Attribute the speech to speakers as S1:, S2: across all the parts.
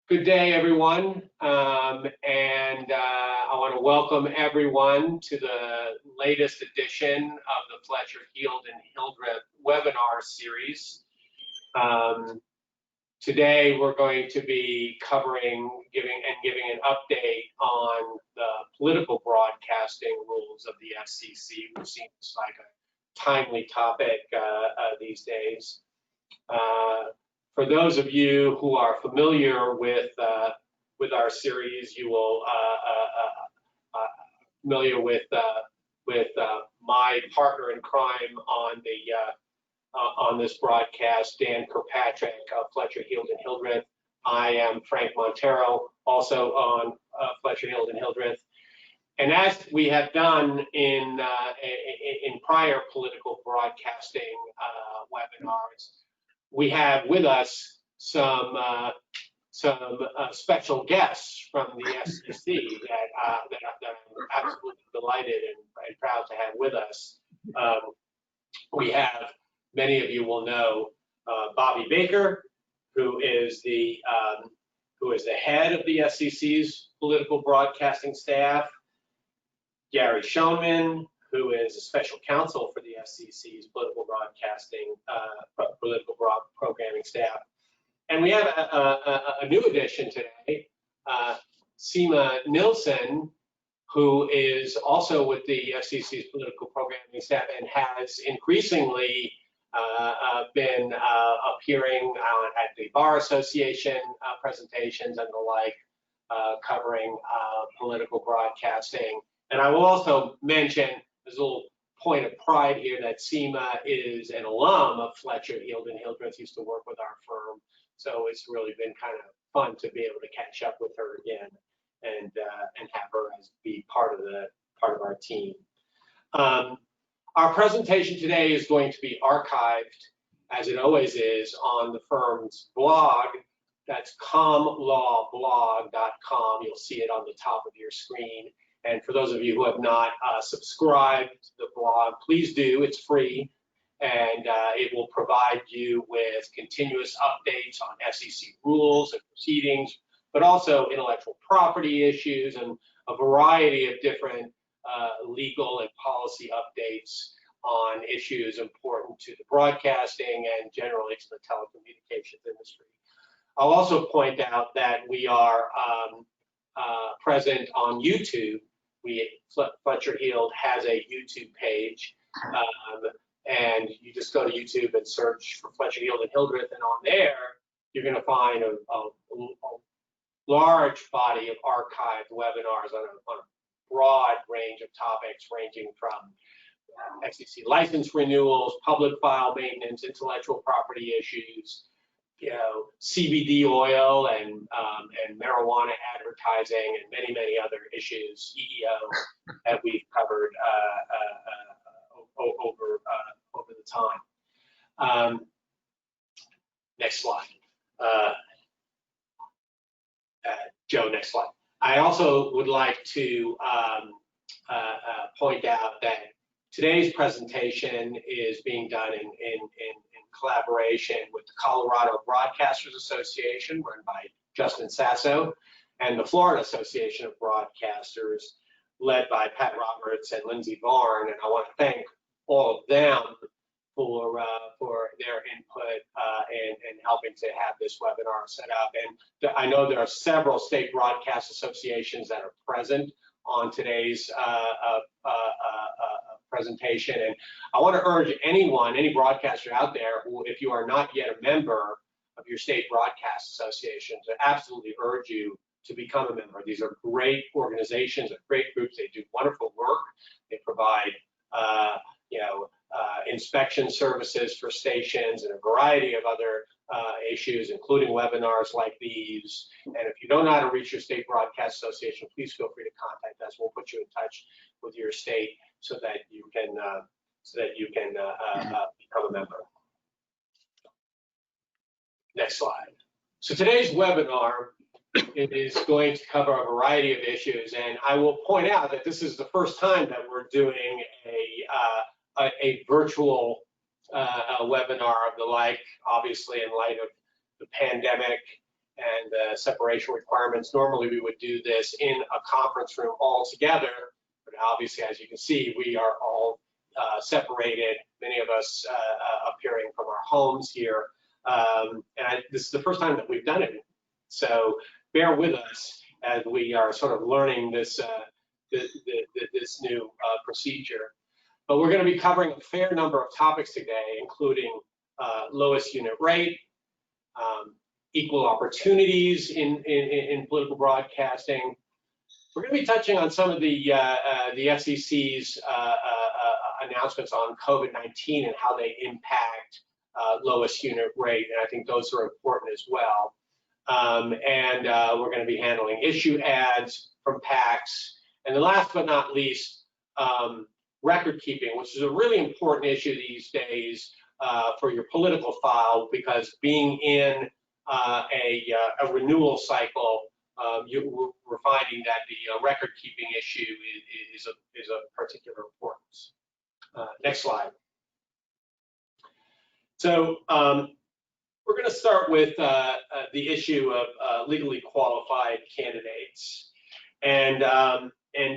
S1: Good day, everyone, and I want to welcome everyone to the latest edition of the Fletcher, Hildreth webinar series. Today, we're going to be giving an update on the political broadcasting rules of the FCC, which seems like a timely topic these days. For those of you who are familiar with our series, you will familiar with my partner in crime on this broadcast, Dan Kirkpatrick of Fletcher, Hildreth. I am Frank Montero, also on Fletcher, Hildreth. And as we have done in prior political broadcasting webinars, we have with us some special guests from the FCC that I'm absolutely delighted and proud to have with us. We have, many of you will know, Bobby Baker, who is the head of the FCC's political broadcasting staff, Gary Schoenman, who is a special counsel for the FCC's political programming staff. And we have a new addition today, Seema Nilsson, who is also with the FCC's political programming staff and has increasingly been appearing at the Bar Association presentations and the like, covering political broadcasting. And I will also mention, as a little point of pride here, that Seema is an alum of Fletcher, Hildreth, used to work with our firm. So it's really been kind of fun to be able to catch up with her again and have her be part of our team. Our presentation today is going to be archived, as it always is, on the firm's blog. That's comlawblog.com. You'll see it on the top of your screen. And for those of you who have not subscribed to the blog, please do. It's free, and it will provide you with continuous updates on FCC rules and proceedings, but also intellectual property issues and a variety of different legal and policy updates on issues important to the broadcasting and generally to the telecommunications industry. I'll also point out that we are present on YouTube. Fletcher Hield has a YouTube page, and you just go to YouTube and search for Fletcher Hield and Hildreth, and on there you're going to find a large body of archived webinars on a broad range of topics, ranging from FCC license renewals, public file maintenance, intellectual property issues, CBD oil and marijuana advertising, and many other issues, EEO, that we've covered over the time. Next slide. Joe, next slide. I also would like to point out that today's presentation is being done in collaboration with the Colorado Broadcasters Association, run by Justin Sasso, and the Florida Association of Broadcasters, led by Pat Roberts and Lindsay Varn. And I want to thank all of them for their input and helping to have this webinar set up. And I know there are several state broadcast associations that are present on today's presentation. And I want to urge any broadcaster out there who, if you are not yet a member of your state broadcast association, to absolutely urge you to become a member. These are great organizations, great groups. They do wonderful work. They provide inspection services for stations and a variety of other issues, including webinars like these. And if you don't know how to reach your state broadcast association, please feel free to contact us. We'll put you in touch with your state so that you can become a member. Next slide. So today's webinar is going to cover a variety of issues, and I will point out that this is the first time that we're doing a virtual webinar of the like, obviously in light of the pandemic and separation requirements. Normally we would do this in a conference room all together, but obviously, as you can see, we are all separated, many of us appearing from our homes here. This is the first time that we've done it, so bear with us as we are sort of learning this, this new procedure. But we're going to be covering a fair number of topics today, including lowest unit rate, equal opportunities in political broadcasting. We're going to be touching on some of the FCC's announcements on COVID-19 and how they impact lowest unit rate, and I think those are important as well. We're going to be handling issue ads from PACs, and then last but not least, record keeping, which is a really important issue these days for your political file, because being in a renewal cycle, we're finding that the record keeping issue is of particular importance. Next slide. So we're going to start with the issue of legally qualified candidates, and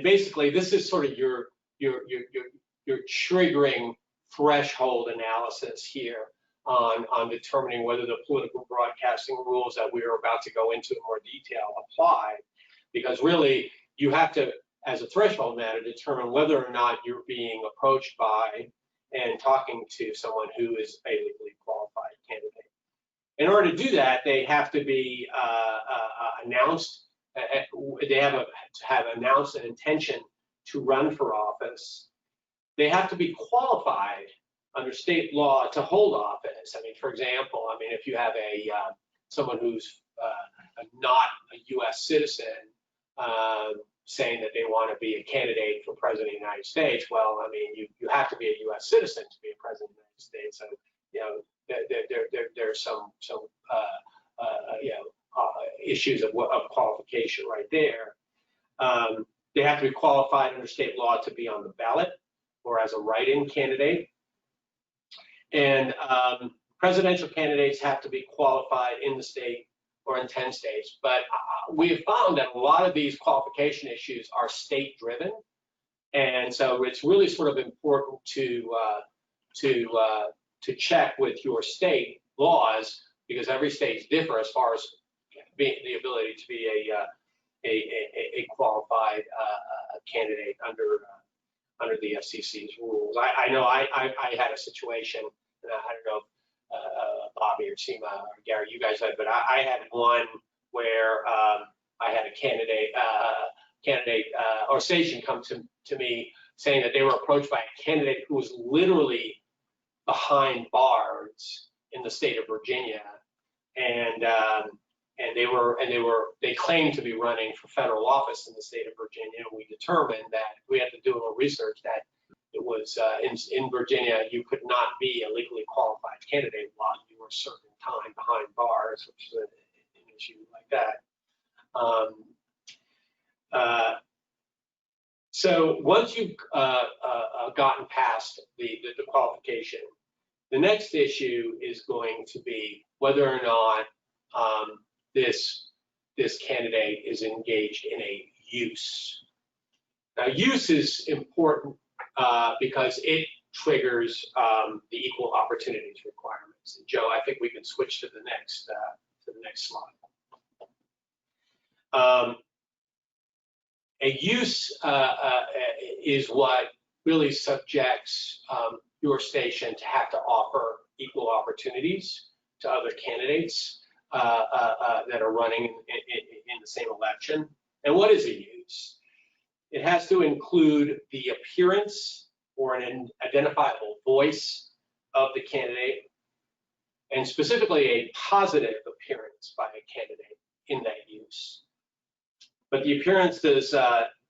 S1: basically this is sort of your triggering threshold analysis here on determining whether the political broadcasting rules that we are about to go into in more detail apply, because really you have to, as a threshold matter, determine whether or not you're being approached by and talking to someone who is a legally qualified candidate. In order to do that, they have to be announced. They have to have announced an intention to run for office. They have to be qualified under state law to hold office. I mean, for example, I mean, if you have someone who's not a U.S. citizen saying that they want to be a candidate for president of the United States, well, I mean, you have to be a U.S. citizen to be a president of the United States. So, you know, there's some issues of qualification right there. They have to be qualified under state law to be on the ballot or as a write-in candidate. And presidential candidates have to be qualified in the state or in 10 states. But we have found that a lot of these qualification issues are state-driven. And so it's really sort of important to check with your state laws, because every state differ as far as the ability to be a qualified candidate under the FCC's rules. I know I had a situation, and I don't know if Bobby or Seema or Gary, you guys had, but I had one where I had a candidate or station come to me saying that they were approached by a candidate who was literally behind bars in the state of Virginia, and they claimed to be running for federal office in the state of Virginia. And we determined that we had to do a little research that it was in Virginia you could not be a legally qualified candidate while you were serving time behind bars, which is an issue like that. So once you've gotten past the qualification, the next issue is going to be whether or not this candidate is engaged in a use. Now, use is important because it triggers the equal opportunities requirements. And Joe, I think we can switch to the next slide. A use is what really subjects your station to have to offer equal opportunities to other candidates that are running in the same election. And what is a use? It has to include the appearance or an identifiable voice of the candidate, and specifically a positive appearance by a candidate in that use. But the appearance does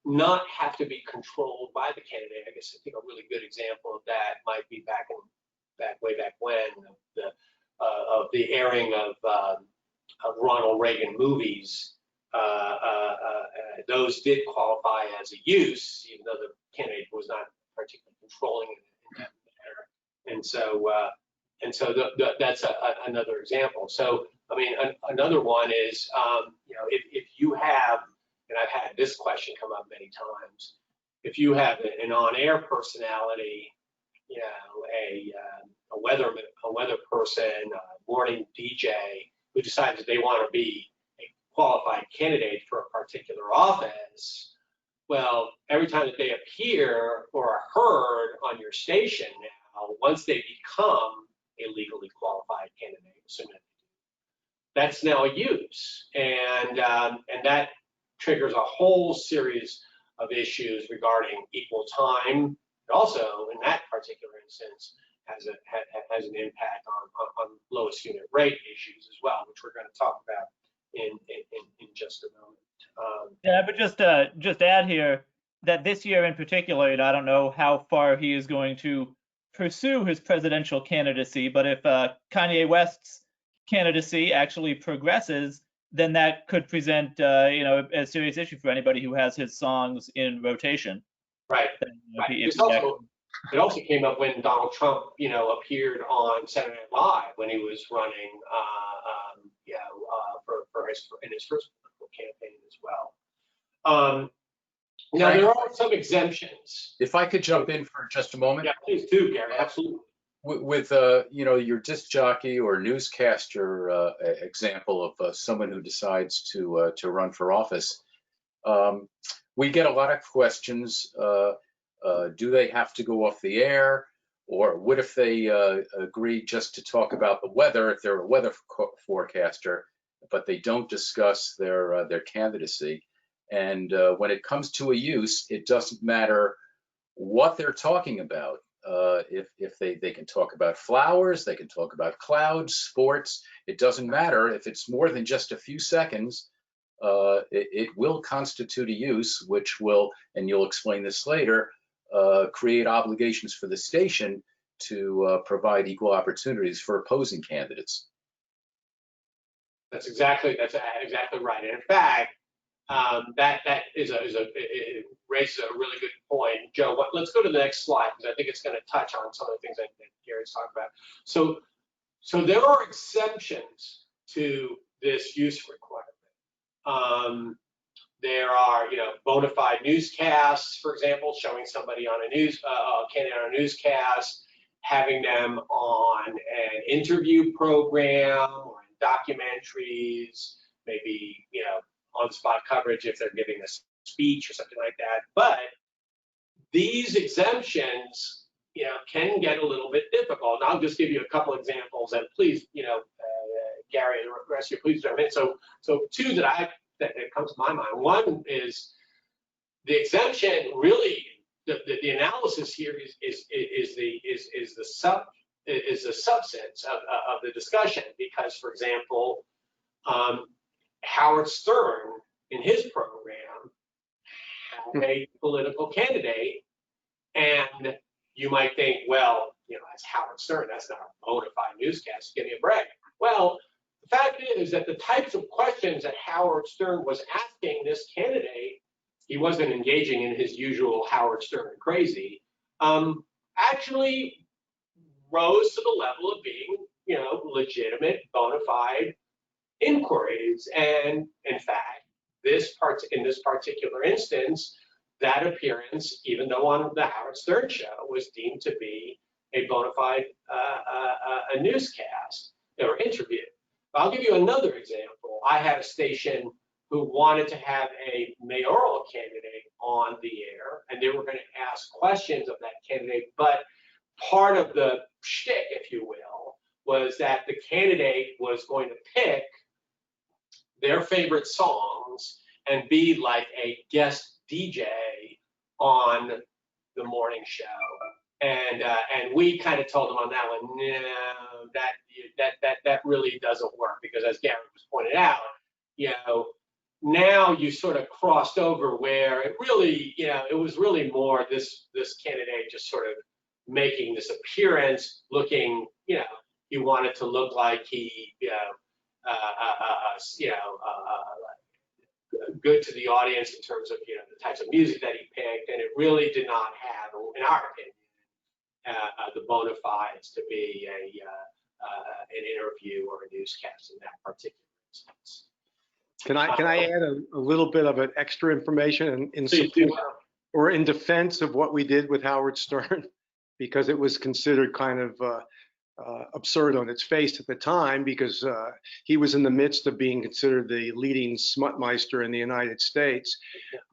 S1: not have to be controlled by the candidate. I guess I think a really good example of that might be way back when of the airing of Ronald Reagan movies. Those did qualify as a use, even though the candidate was not particularly controlling it in that manner. And so that's another example. So I mean, another one is, if you have, and I've had this question come up many times, if you have an on-air personality, a weather person, a morning DJ who decides that they want to be a qualified candidate for a particular office, well, every time that they appear or are heard on your station now, once they become a legally qualified candidate, that's now a use, and that triggers a whole series of issues regarding equal time. It also, in that particular instance, has an impact on lowest unit rate issues as well, which we're going to talk about in just a moment.
S2: Yeah, but just add here that this year in particular, and I don't know how far he is going to pursue his presidential candidacy, but if Kanye West's candidacy actually progresses, then that could present a serious issue for anybody who has his songs in rotation.
S1: Right. It also came up when Donald Trump, appeared on Saturday Night Live when he was running, in his first political campaign as well. Now there are some exemptions.
S3: If I could jump in for just a moment.
S1: Yeah, please do, Gary. Absolutely.
S3: With your disc jockey or newscaster example of someone who decides to run for office, we get a lot of questions. Do they have to go off the air, or what if they agree just to talk about the weather if they're a weather forecaster, but they don't discuss their candidacy? And when it comes to a use, it doesn't matter what they're talking about. If they can talk about flowers, they can talk about clouds, sports. It doesn't matter if it's more than just a few seconds. It will constitute a use, which will, and you'll explain this later, create obligations for the station to provide equal opportunities for opposing candidates.
S1: That's exactly right. And in fact, it raises a really good point. Joe, let's go to the next slide, because I think it's going to touch on some of the things that Gary's talking about. So there are exceptions to this use requirement. There are, bona fide newscasts, for example, showing somebody on a candidate on a newscast, having them on an interview program or in documentaries, maybe, on-spot coverage if they're giving a speech or something like that. But these exemptions, can get a little bit difficult. And I'll just give you a couple examples, and please, Gary and the rest of you, please jump in. So two that comes to my mind. One is the exemption. Really, the analysis here is the substance of the discussion, because, for example, Howard Stern in his program had a political candidate, and you might think, well, that's Howard Stern, that's not a bona fide newscast, give me a break. Well, the fact is that the types of questions that Howard Stern was asking this candidate, he wasn't engaging in his usual Howard Stern crazy, actually rose to the level of being, legitimate, bona fide inquiries. And in fact, in this particular instance, that appearance, even though on the Howard Stern show, was deemed to be a bona fide a newscast or interview. I'll give you another example. I had a station who wanted to have a mayoral candidate on the air, and they were going to ask questions of that candidate, but part of the shtick, if you will, was that the candidate was going to pick their favorite songs and be like a guest DJ on the morning show. And we kind of told them on that one, no, that really doesn't work, because as Gary was pointed out, now you sort of crossed over where it really, it was really more this candidate just sort of making this appearance, looking, he wanted to look like he, good to the audience in terms of, the types of music that he picked, and it really did not have, in our opinion, the bona fides to be an interview or a newscast in that particular instance.
S4: Can I add a little bit of an extra information in
S1: Please do.
S4: support or in defense of what we did with Howard Stern? Because it was considered kind of absurd on its face at the time, because he was in the midst of being considered the leading smutmeister in the United States.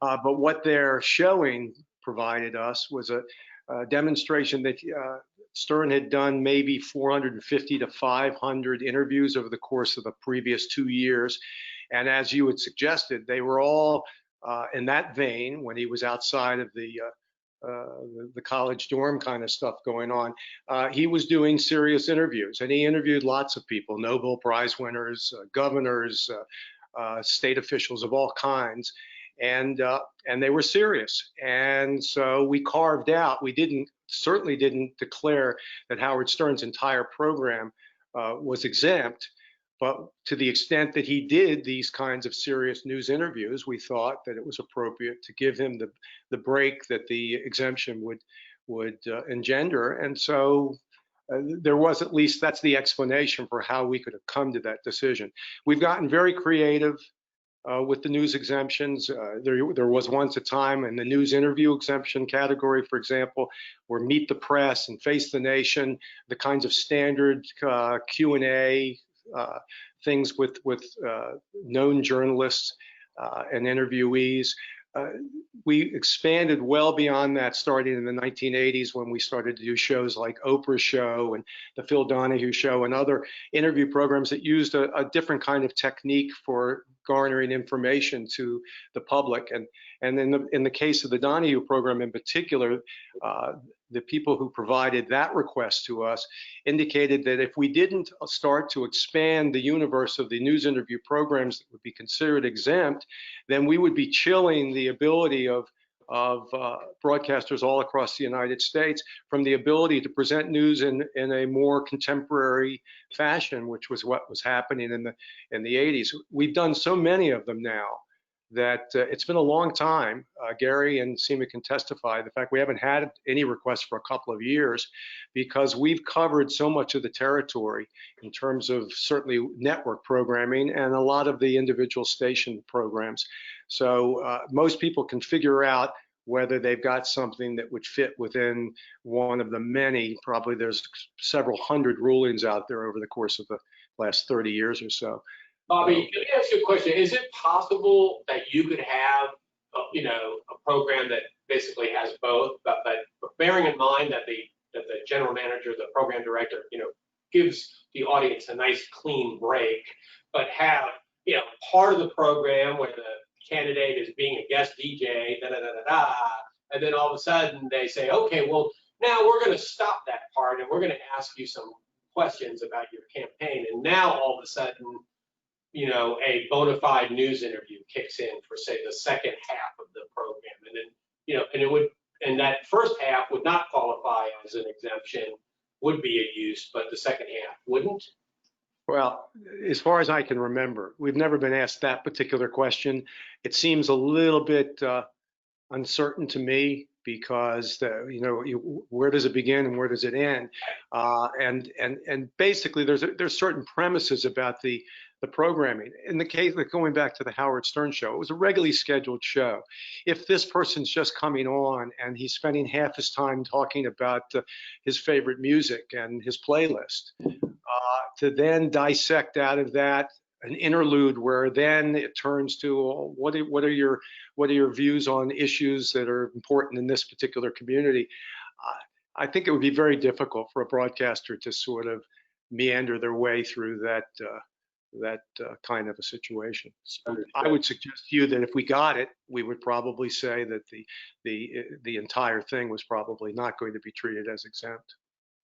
S4: But what their showing provided us was a demonstration that Stern had done maybe 450 to 500 interviews over the course of the previous 2 years. And as you had suggested, they were all in that vein when he was outside of the college dorm kind of stuff going on. He was doing serious interviews, and he interviewed lots of people, Nobel Prize winners, governors, state officials of all kinds, and they were serious. And so we carved out, we certainly didn't declare that Howard Stern's entire program was exempt, but to the extent that he did these kinds of serious news interviews, we thought that it was appropriate to give him the break that the exemption would engender. And so there was, at least that's the explanation for how we could have come to that decision. We've gotten very creative with the news exemptions. There was once a time in the news interview exemption category, for example, where Meet the Press and Face the Nation, the kinds of standard Q&A things with known journalists and interviewees. We expanded well beyond that, starting in the 1980s when we started to do shows like Oprah's Show and the Phil Donahue Show and other interview programs that used a different kind of technique for garnering information to the public. And in the case of the Donahue program in particular, the people who provided that request to us indicated that if we didn't start to expand the universe of the news interview programs that would be considered exempt, then we would be chilling the ability of broadcasters all across the United States from the ability to present news in a more contemporary fashion, which was what was happening in the 80s. We've done so many of them now that it's been a long time. Gary and Seema can testify. The fact we haven't had any requests for a couple of years because we've covered so much of the territory in terms of certainly network programming and a lot of the individual station programs. So most people can figure out whether they've got something that would fit within one of the many, probably there's several hundred rulings out there over the course of the last 30 years or so.
S1: Bobby, let me ask you a question. Is it possible that you could have, a program that basically has both, but bearing in mind that the general manager, the program director, gives the audience a nice clean break, but have, part of the program where the candidate is being a guest DJ, and then all of a sudden they say, okay, well, now we're going to stop that part and we're going to ask you some questions about your campaign. And now all of a sudden, a bona fide news interview kicks in for, say, the second half of the program. And then, and that first half would not qualify as an exemption, would be a use, but the second half wouldn't?
S4: Well, as far as I can remember, we've never been asked that particular question. It seems a little bit uncertain to me because, where does it begin and where does it end? And basically, there's certain premises about the programming. In the case of going back to the Howard Stern show, it was a regularly scheduled show. If this person's just coming on and he's spending half his time talking about his favorite music and his playlist, to then dissect out of that an interlude where then it turns to what are your views on issues that are important in this particular community? I think it would be very difficult for a broadcaster to sort of meander their way through that kind of a situation. So I would suggest to you that if we got it, we would probably say that the entire thing was probably not going to be treated as exempt.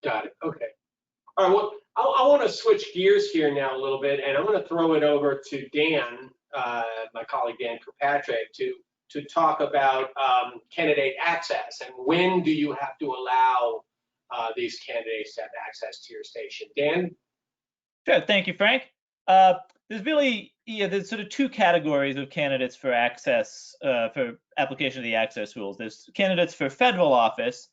S1: Got it. Okay. All right. Well, I want to switch gears here now a little bit, and I'm going to throw it over to Dan, my colleague Dan Kirkpatrick, to talk about candidate access and when do you have to allow these candidates to have access to your station. Dan?
S2: Sure. Thank you, Frank. There's really, there's sort of two categories of candidates for access, for application of the access rules. There's candidates for federal office,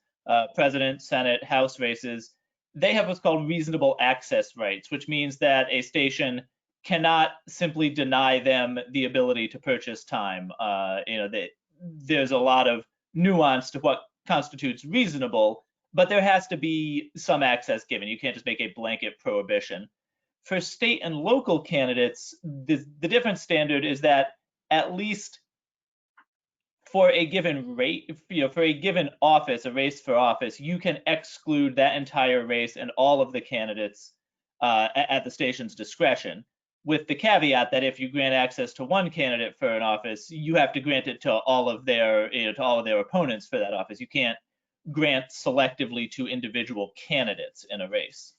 S2: president, Senate, House races. they have what's called reasonable access rights, which means that a station cannot simply deny them the ability to purchase time. There's a lot of nuance to what constitutes reasonable, but there has to be some access given. You can't just make a blanket prohibition. For state and local candidates, the different standard is that at least for a given rate, for a given office, a race for office, you can exclude that entire race and all of the candidates at the station's discretion, with the caveat that if you grant access to one candidate for an office, you have to grant it to all of their opponents for that office. You can't grant selectively to individual candidates in a race.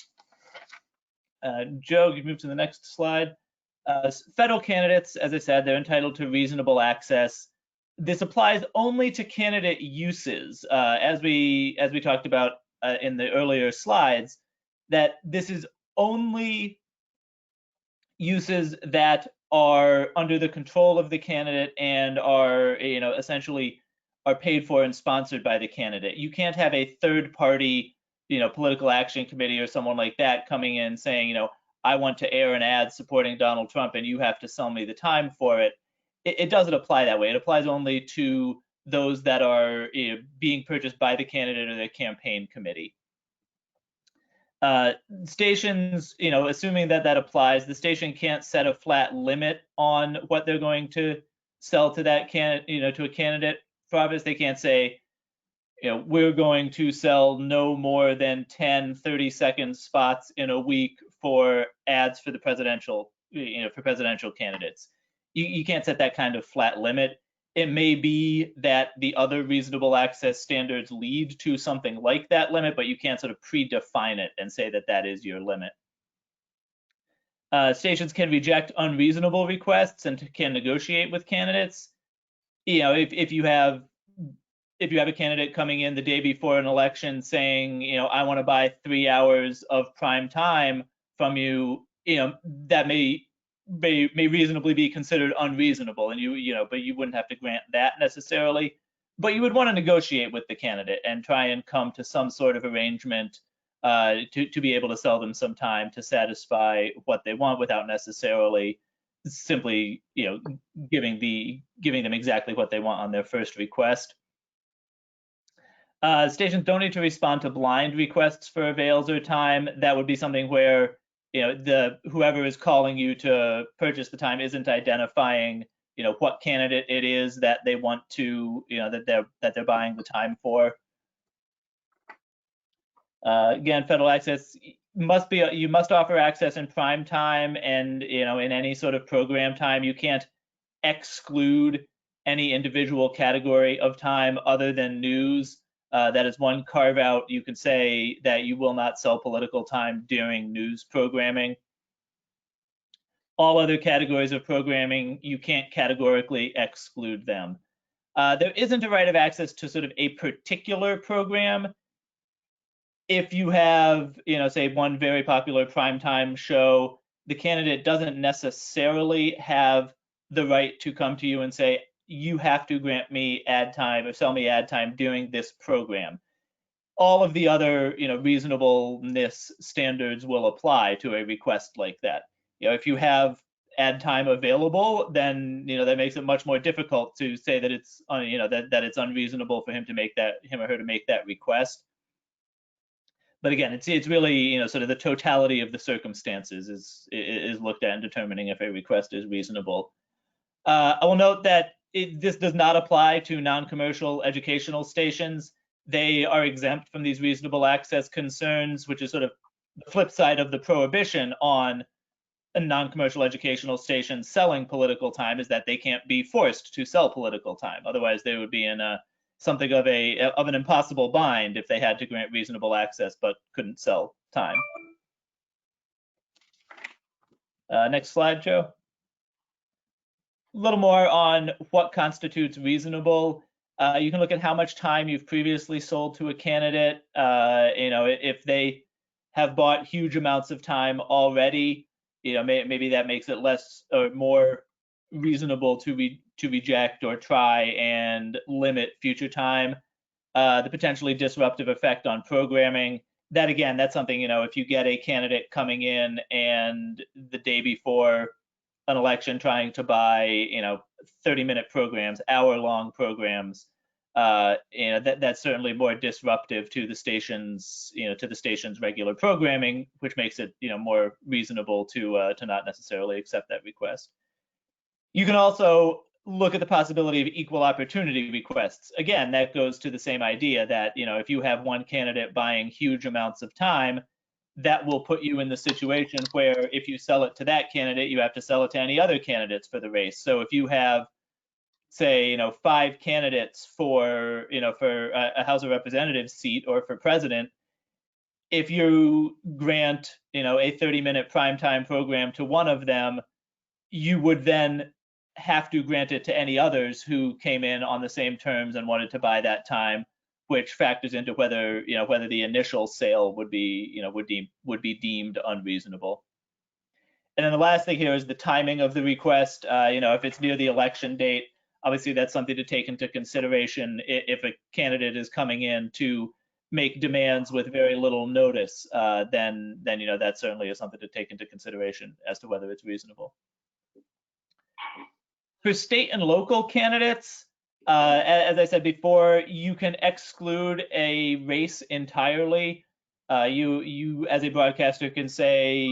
S2: Joe, you move to the next slide. Federal candidates, as I said, they're entitled to reasonable access. This applies only to candidate uses, as we talked about in the earlier slides, that this is only uses that are under the control of the candidate and are, essentially are paid for and sponsored by the candidate. You can't have a third party, political action committee or someone like that coming in saying, I want to air an ad supporting Donald Trump and you have to sell me the time for it. It doesn't apply that way. It applies only to those that are being purchased by the candidate or the campaign committee. Stations, assuming that applies, the station can't set a flat limit on what they're going to sell to that candidate, to a candidate for office. They can't say, we're going to sell no more than 10 30-second spots in a week for ads for the presidential, for presidential candidates. You can't set that kind of flat limit. It may be that the other reasonable access standards lead to something like that limit, but you can't sort of predefine it and say that that is your limit. Stations can reject unreasonable requests and can negotiate with candidates. If you have a candidate coming in the day before an election saying, I want to buy 3 hours of prime time from you, that may reasonably be considered unreasonable, and but you wouldn't have to grant that necessarily. But you would want to negotiate with the candidate and try and come to some sort of arrangement to be able to sell them some time to satisfy what they want without necessarily simply, giving them exactly what they want on their first request. Stations don't need to respond to blind requests for avails or time. That would be something where whoever is calling you to purchase the time isn't identifying what candidate it is that they want to that they're buying the time for. Again, federal access you must offer access in prime time and in any sort of program time. You can't exclude any individual category of time other than news. That is one carve out. You could say that you will not sell political time during news programming. All other categories of programming, you can't categorically exclude them. There isn't a right of access to sort of a particular program. If you have, say one very popular primetime show, the candidate doesn't necessarily have the right to come to you and say, you have to grant me ad time or sell me ad time during this program. All of the other, reasonableness standards will apply to a request like that. If you have ad time available, then that makes it much more difficult to say that it's that it's unreasonable for him or her to make that request. But again, it's really sort of the totality of the circumstances is looked at in determining if a request is reasonable. I will note that this does not apply to non-commercial educational stations. They are exempt from these reasonable access concerns, which is sort of the flip side of the prohibition on a non-commercial educational station selling political time, is that they can't be forced to sell political time. Otherwise, they would be in something of an impossible bind if they had to grant reasonable access but couldn't sell time. Next slide, Joe. A little more on what constitutes reasonable. You can look at how much time you've previously sold to a candidate. If they have bought huge amounts of time already, maybe that makes it less or more reasonable to reject or try and limit future time. The potentially disruptive effect on programming. that again, that's something, if you get a candidate coming in and the day before an election trying to buy, 30-minute programs, hour-long programs, that's certainly more disruptive to the station's, regular programming, which makes it, more reasonable to not necessarily accept that request. You can also look at the possibility of equal opportunity requests. Again, that goes to the same idea that, if you have one candidate buying huge amounts of time, that will put you in the situation where if you sell it to that candidate, you have to sell it to any other candidates for the race. So if you have, say, 5 candidates for a House of Representatives seat or for president, if you grant, a 30-minute primetime program to one of them, you would then have to grant it to any others who came in on the same terms and wanted to buy that time, which factors into whether the initial sale would be deemed unreasonable. And then the last thing here is the timing of the request. If it's near the election date, obviously that's something to take into consideration. If a candidate is coming in to make demands with very little notice, then that certainly is something to take into consideration as to whether it's reasonable. For state and local candidates, as I said before, you can exclude a race entirely. You as a broadcaster can say,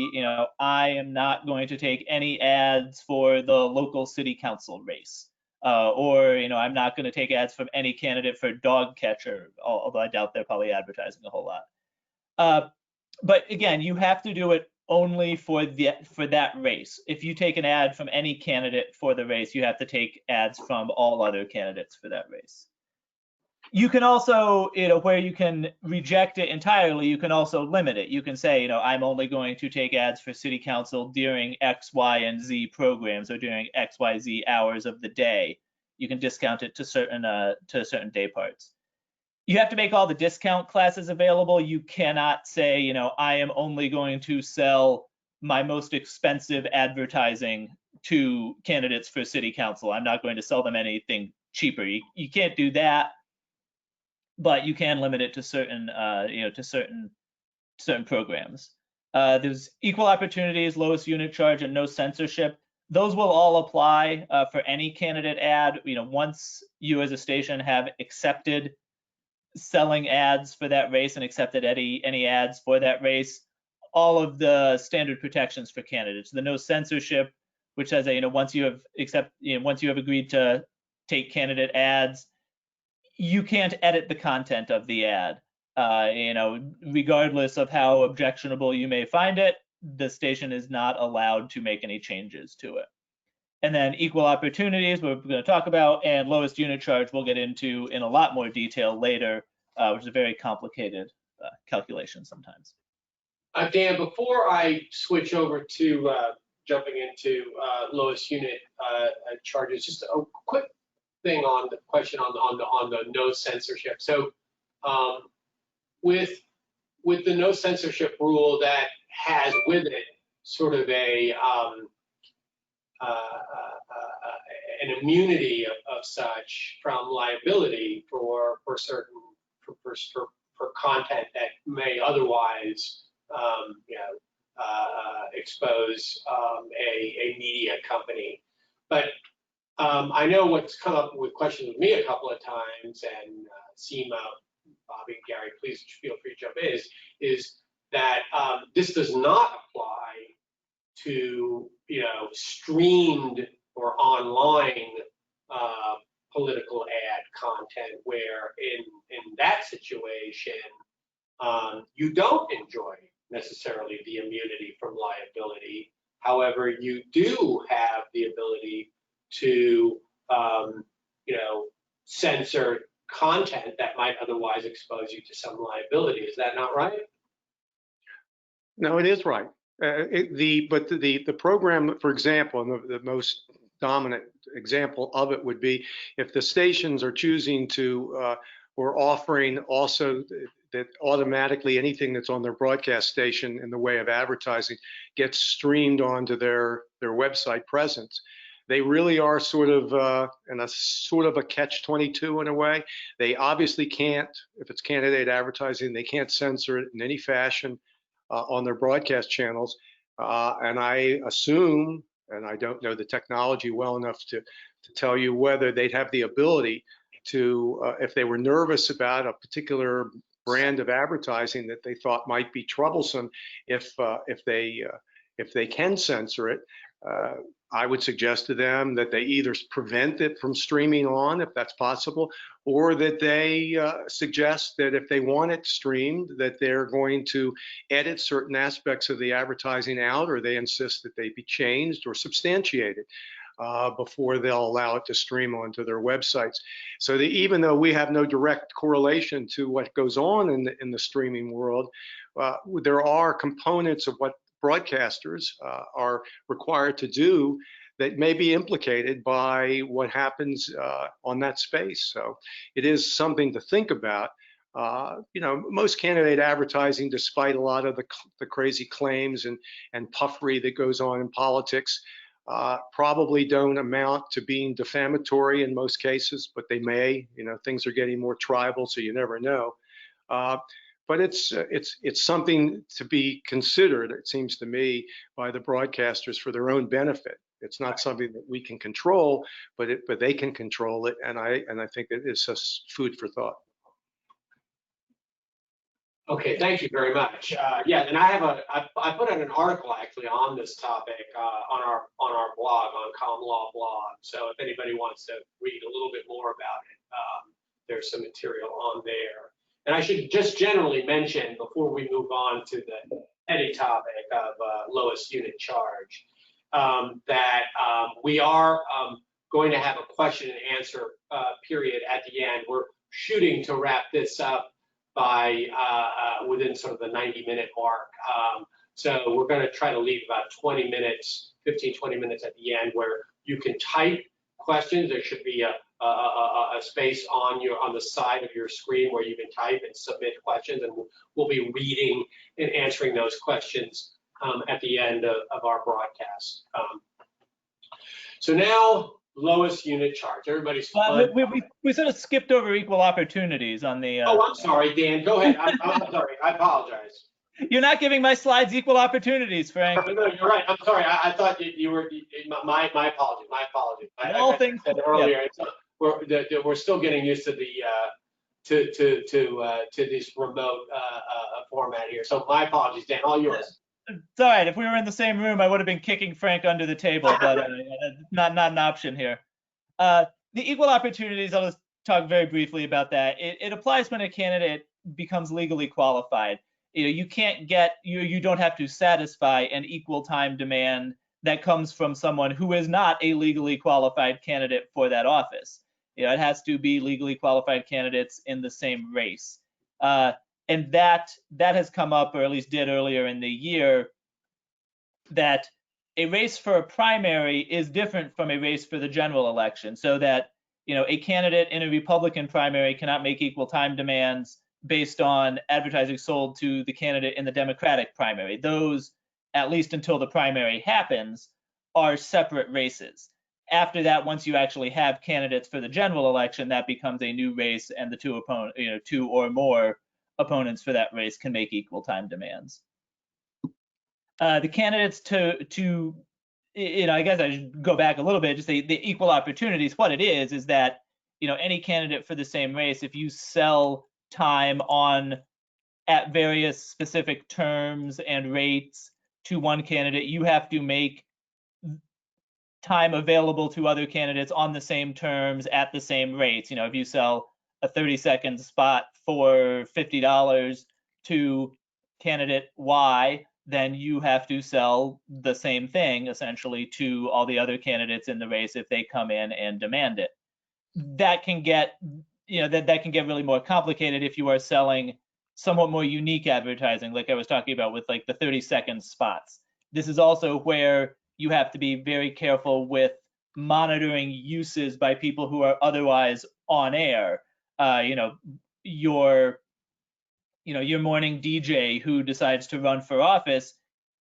S2: I am not going to take any ads for the local city council race, or I'm not going to take ads from any candidate for dog catcher, although I doubt they're probably advertising a whole lot. But again, you have to do it only for that race. If you take an ad from any candidate for the race, you have to take ads from all other candidates for that race. You can also, where you can reject it entirely, you can also limit it. You can say, I'm only going to take ads for city council during X, Y, and Z programs, or during X, Y, Z hours of the day. You can discount it to certain day parts. You have to make all the discount classes available. You cannot say, I am only going to sell my most expensive advertising to candidates for city council. I'm not going to sell them anything cheaper. You can't do that, but you can limit it to certain programs. There's equal opportunities, lowest unit charge, and no censorship. Those will all apply for any candidate ad. Once you as a station have accepted selling ads for that race and accepted any ads for that race, all of the standard protections for candidates, the no censorship, which says that once you have agreed to take candidate ads, you can't edit the content of the ad. Regardless of how objectionable you may find it, the station is not allowed to make any changes to it. And then equal opportunities, we're going to talk about, and lowest unit charge we'll get into in a lot more detail later, which is a very complicated calculation sometimes.
S1: Dan, before I switch over to jumping into lowest unit charges, just a quick thing on the question on the no censorship. So with the no censorship rule, that has with it sort of an immunity of such from liability for content that may otherwise expose a media company. But I know what's come up with questions with me a couple of times, and Seema, Bobby, Gary, please feel free to jump in, is that this does not apply to streamed or online political ad content, where in that situation you don't enjoy necessarily the immunity from liability. However, you do have the ability to censor content that might otherwise expose you to some liability. Is that not right?
S4: No, it is right. The program, for example, and the most dominant example of it would be if the stations are choosing to or offering also that automatically anything that's on their broadcast station in the way of advertising gets streamed onto their website presence. they really are sort of in a sort of a catch-22 in a way. They obviously can't, if it's candidate advertising, they can't censor it in any fashion on their broadcast channels. And I assume, and I don't know the technology well enough to tell you whether they'd have the ability to, if they were nervous about a particular brand of advertising that they thought might be troublesome, if they can censor it, I would suggest to them that they either prevent it from streaming on, if that's possible, or that they suggest that if they want it streamed, that they're going to edit certain aspects of the advertising out, or they insist that they be changed or substantiated before they'll allow it to stream onto their websites. So even though we have no direct correlation to what goes on in the streaming world, there are components of what broadcasters are required to do that may be implicated by what happens on that space. So it is something to think about. Most candidate advertising, despite a lot of the crazy claims and puffery that goes on in politics, probably don't amount to being defamatory in most cases, but they may. Things are getting more tribal, so you never know. But it's something to be considered, it seems to me, by the broadcasters for their own benefit. It's not something that we can control, but they can control it, and I think it is just food for thought.
S1: Okay, thank you very much. Yeah, and I put out an article actually on this topic on our blog, on Common Law blog. So if anybody wants to read a little bit more about it, there's some material on there. And I should just generally mention before we move on to the heady topic of lowest unit charge, that we are going to have a question and answer period at the end. We're shooting to wrap this up by within sort of the 90-minute mark. So we're going to try to leave about 20 minutes, 15, 20 minutes at the end where you can type questions. There should be a space on the side of your screen where you can type and submit questions, and we'll be reading and answering those questions at the end of our broadcast. So now, lowest unit charge. Everybody's fun.
S2: We sort of skipped over equal opportunities on the.
S1: Oh, I'm sorry, Dan. Go ahead. I'm sorry. I apologize.
S2: You're not giving my slides equal opportunities, Frank.
S1: No, you're right. I'm sorry. I thought you were. My apologies. My apologies.
S2: All things
S1: said earlier. Yeah. We're still getting used to the to this remote format here. So my apologies, Dan. All yours.
S2: It's all right. If we were in the same room, I would have been kicking Frank under the table, but not an option here. The equal opportunities, I'll just talk very briefly about that. It applies when a candidate becomes legally qualified. You can't get, you don't have to satisfy an equal time demand that comes from someone who is not a legally qualified candidate for that office. It has to be legally qualified candidates in the same race. And that has come up, or at least did earlier in the year, that a race for a primary is different from a race for the general election. So that, a candidate in a Republican primary cannot make equal time demands based on advertising sold to the candidate in the Democratic primary. Those, at least until the primary happens, are separate races. After that, once you actually have candidates for the general election, that becomes a new race, and the two or more opponents for that race can make equal time demands. The candidates to I guess I should go back a little bit, just the equal opportunities. What it is that, any candidate for the same race, if you sell time at various specific terms and rates to one candidate, you have to make time available to other candidates on the same terms at the same rates. If you sell a 30-second spot for $50 to candidate Y, then you have to sell the same thing essentially to all the other candidates in the race if they come in and demand it. That can get, that can get really more complicated if you are selling somewhat more unique advertising, like I was talking about with like the 30-second spots. This is also where you have to be very careful with monitoring uses by people who are otherwise on air. Your morning DJ who decides to run for office,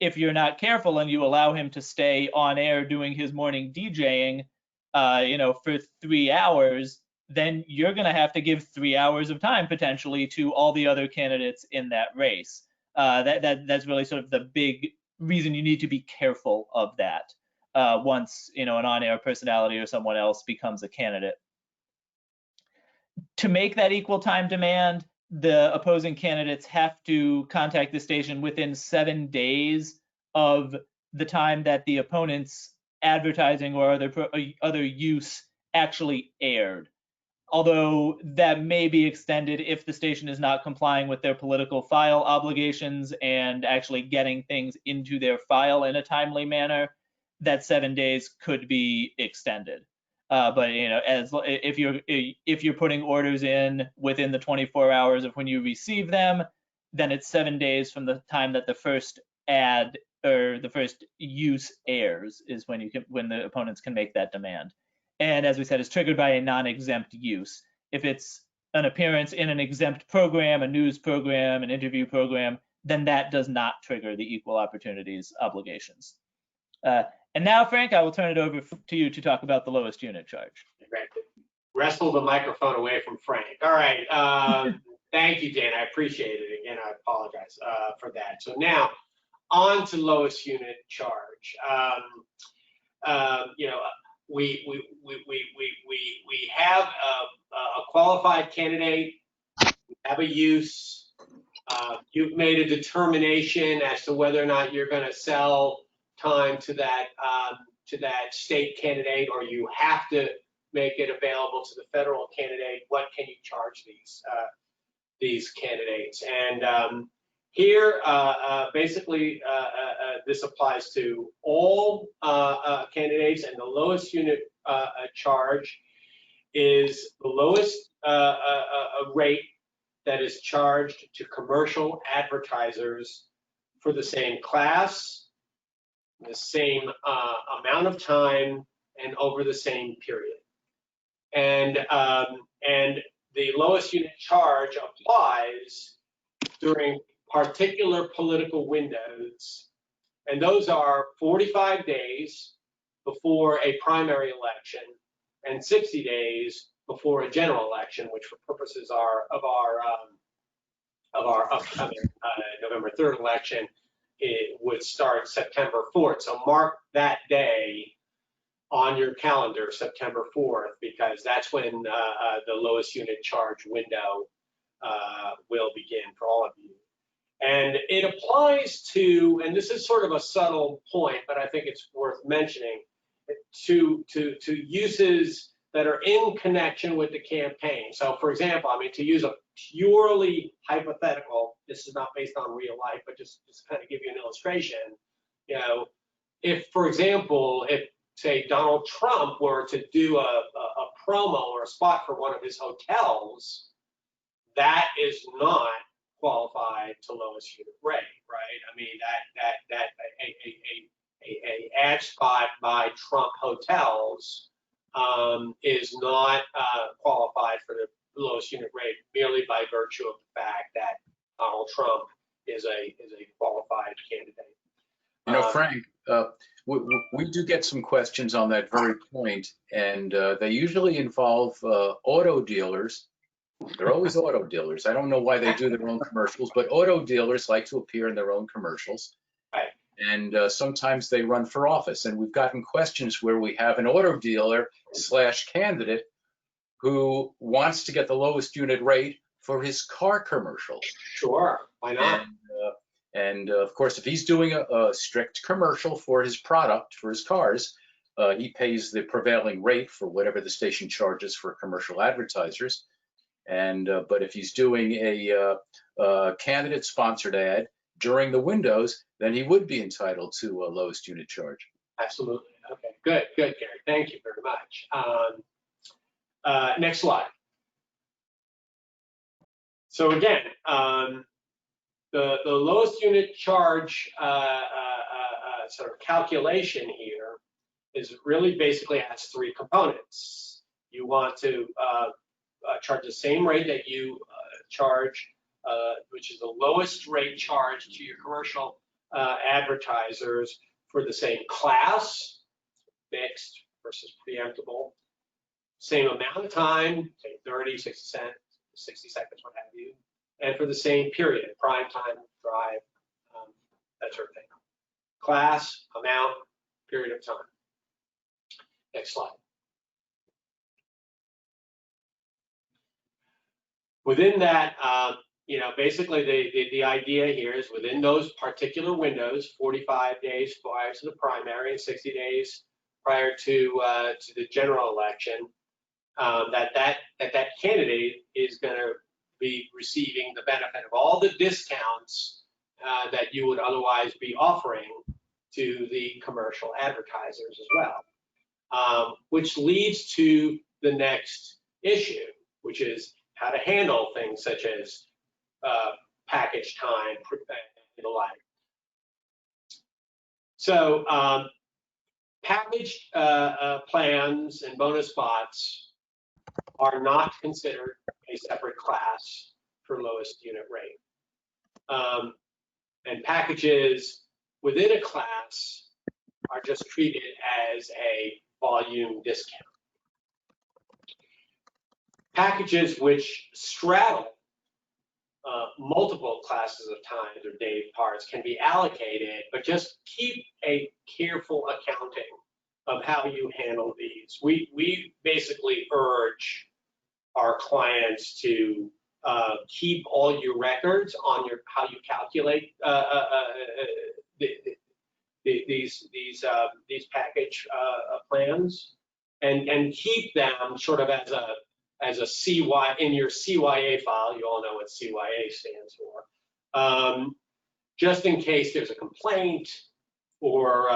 S2: if you're not careful and you allow him to stay on air doing his morning DJing, for 3 hours, then you're going to have to give 3 hours of time potentially to all the other candidates in that race. That's really sort of the big reason you need to be careful of that once an on-air personality or someone else becomes a candidate. To make that equal time demand, the opposing candidates have to contact the station within 7 days of the time that the opponent's advertising or other use actually aired. Although that may be extended if the station is not complying with their political file obligations and actually getting things into their file in a timely manner, that 7 days could be extended. But if you're putting orders in within the 24 hours of when you receive them, then it's 7 days from the time that the first ad or the first use airs is when the opponents can make that demand. And as we said, it's triggered by a non-exempt use. If it's an appearance in an exempt program, a news program, an interview program, then that does not trigger the equal opportunities obligations. And now, Frank, I will turn it over to you to talk about the lowest unit charge.
S1: Wrestle the microphone away from Frank. All right. Thank you, Dan. I appreciate it. Again, I apologize for that. So now, on to lowest unit charge. We have a qualified candidate, we have a use, you've made a determination as to whether or not you're going to sell time to that state candidate, or you have to make it available to the federal candidate. What can you charge these candidates? And here, basically, this applies to all candidates, and the lowest unit charge is the lowest rate that is charged to commercial advertisers for the same class, the same amount of time, and over the same period. And the lowest unit charge applies during particular political windows, and those are 45 days before a primary election and 60 days before a general election, which for purposes of our upcoming November 3rd election, it would start September 4th. So mark that day on your calendar, September 4th, because that's when the lowest unit charge window will begin for all of you. And it applies to, and this is sort of a subtle point, but I think it's worth mentioning, to uses that are in connection with the campaign. So for example, I mean, to use a purely hypothetical, this is not based on real life, but just kind of give you an illustration, if, for example, if say Donald Trump were to do a promo or a spot for one of his hotels, that is not qualified to lowest unit rate, right? I mean, a ad spot by Trump Hotels is not qualified for the lowest unit rate merely by virtue of the fact that Donald Trump is a qualified candidate.
S3: Frank, we do get some questions on that very point, and they usually involve auto dealers. They're always auto dealers. I don't know why they do their own commercials, but auto dealers like to appear in their own commercials.
S1: Right.
S3: And sometimes they run for office. And we've gotten questions where we have an auto dealer / candidate who wants to get the lowest unit rate for his car commercial.
S1: Sure, why not?
S3: And of course, if he's doing a strict commercial for his product, for his cars, he pays the prevailing rate for whatever the station charges for commercial advertisers. And but if he's doing a candidate-sponsored ad during the windows, then he would be entitled to a lowest unit charge.
S1: Absolutely. Okay. Good, Gary. Thank you very much. Next slide. So again, the lowest unit charge sort of calculation here is really basically has three components. You want to charge the same rate that you charge, which is the lowest rate charge to your commercial advertisers for the same class, fixed versus preemptible, same amount of time, say 30, 60 seconds, what have you, and for the same period, prime time, drive, that sort of thing. Class, amount, period of time. Next slide. Within that, basically the idea here is within those particular windows, 45 days prior to the primary and 60 days prior to the general election, that candidate is going to be receiving the benefit of all the discounts that you would otherwise be offering to the commercial advertisers as well, which leads to the next issue, which is how to handle things such as package time and the like. So packaged plans and bonus spots are not considered a separate class for lowest unit rate. And packages within a class are just treated as a volume discount. Packages which straddle multiple classes of times or day parts can be allocated, but just keep a careful accounting of how you handle these. We basically urge our clients to keep all your records on how you calculate these package plans, and keep them sort of as a CY in your CYA file. You all know what CYA stands for. Just in case there's a complaint or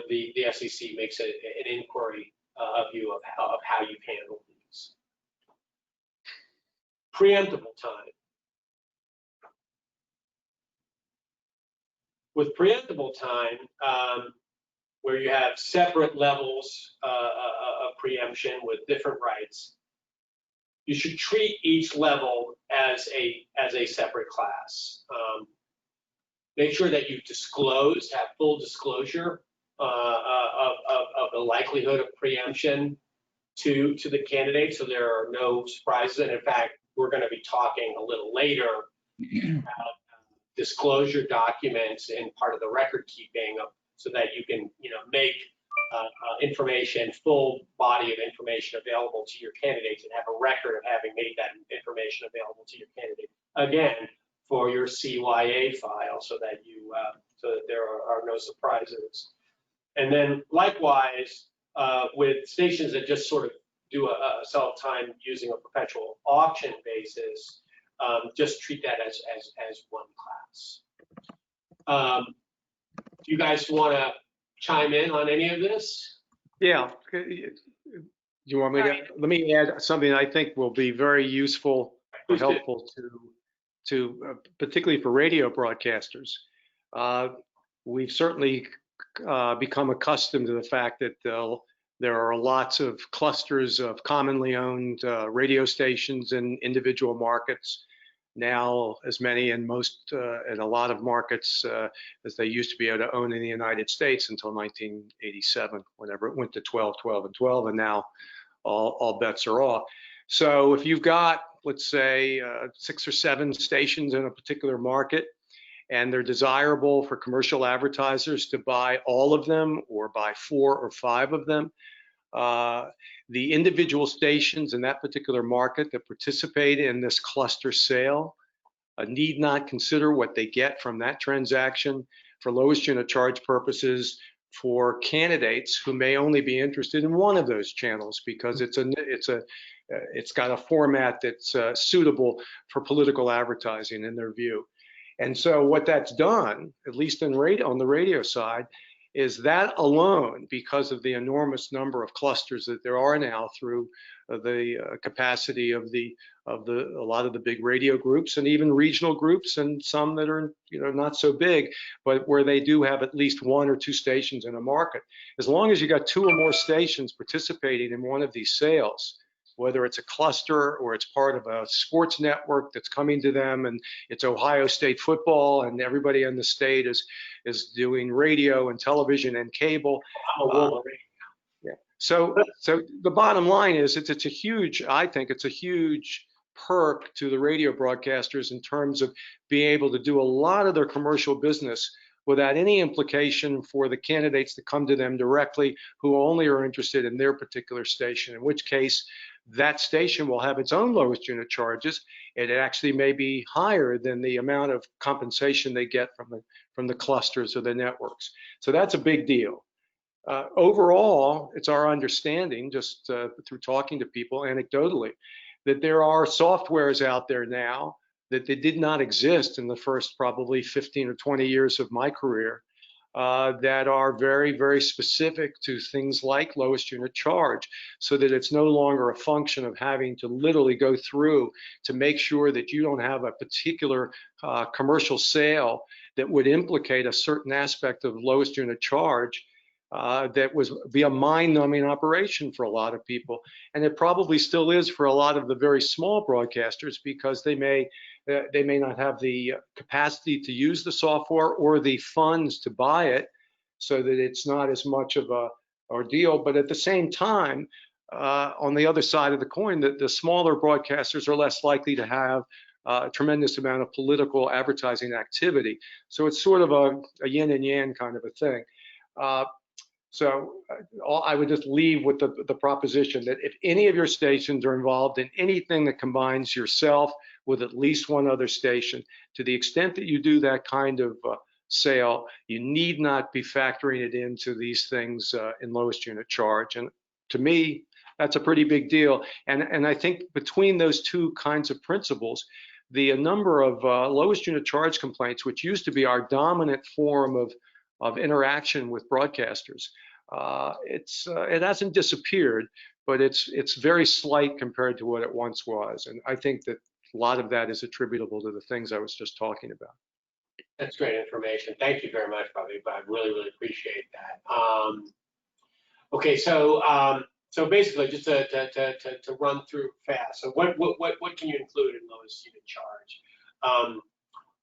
S1: the FCC makes an inquiry of you of how you've handled these. Preemptible time. With preemptible time, where you have separate levels of preemption with different rights, you should treat each level as a separate class. Make sure that you have full disclosure of the likelihood of preemption to the candidate, so there are no surprises. And in fact, we're going to be talking a little later about disclosure documents and part of the record keeping so that you can make full body of information available to your candidates and have a record of having made that information available to your candidate. Again, for your CYA file, so that there are no surprises. And then likewise, with stations that just sort of do a self-time using a perpetual auction basis, just treat that as one class. Do you guys want to chime in on any of this?
S4: Yeah. You want me to? Let me add something I think will be very useful or helpful to particularly for radio broadcasters. We've certainly become accustomed to the fact that there are lots of clusters of commonly owned radio stations in individual markets. Now, as many in a lot of markets as they used to be able to own in the United States until 1987, whenever it went to 12, 12, and 12, and now all bets are off. So if you've got, let's say, 6 or 7 stations in a particular market, and they're desirable for commercial advertisers to buy all of them or buy 4 or 5 of them, the individual stations in that particular market that participate in this cluster sale need not consider what they get from that transaction for lowest unit charge purposes for candidates who may only be interested in one of those channels because it's got a format that's suitable for political advertising in their view. And so what that's done, at least on the radio side, is that alone, because of the enormous number of clusters that there are now through the capacity of a lot of the big radio groups and even regional groups and some that are not so big, but where they do have at least 1 or 2 stations in a market. As long as you got 2 or more stations participating in one of these sales, whether it's a cluster or it's part of a sports network that's coming to them, and it's Ohio State football, and everybody in the state is doing radio and television and cable. Yeah. So the bottom line is it's a huge, I think it's a huge perk to the radio broadcasters in terms of being able to do a lot of their commercial business without any implication for the candidates that come to them directly, who only are interested in their particular station, in which case that station will have its own lowest unit charges. It actually may be higher than the amount of compensation they get from the clusters or the networks. So that's a big deal. Overall, it's our understanding, just through talking to people anecdotally, that there are softwares out there now that they did not exist in the first probably 15 or 20 years of my career, that are very, very specific to things like lowest unit charge, so that it's no longer a function of having to literally go through to make sure that you don't have a particular commercial sale that would implicate a certain aspect of lowest unit charge. That was be a mind-numbing operation for a lot of people, and it probably still is for a lot of the very small broadcasters, because they may not have the capacity to use the software or the funds to buy it, so that it's not as much of a ordeal. But at the same time, on the other side of the coin, the smaller broadcasters are less likely to have a tremendous amount of political advertising activity. So it's sort of a yin and yang kind of a thing. So I would just leave with the proposition that if any of your stations are involved in anything that combines yourself with at least one other station, to the extent that you do that kind of sale, you need not be factoring it into these things in lowest unit charge. And to me, that's a pretty big deal. And I think between those two kinds of principles, the number of lowest unit charge complaints, which used to be our dominant form of interaction with broadcasters, it hasn't disappeared, but it's very slight compared to what it once was. And I think that a lot of that is attributable to the things I was just talking about.
S1: That's great information. Thank you very much, Bobby. I really, really appreciate that. Okay, so basically, just to run through fast. So what can you include in lowest unit charge?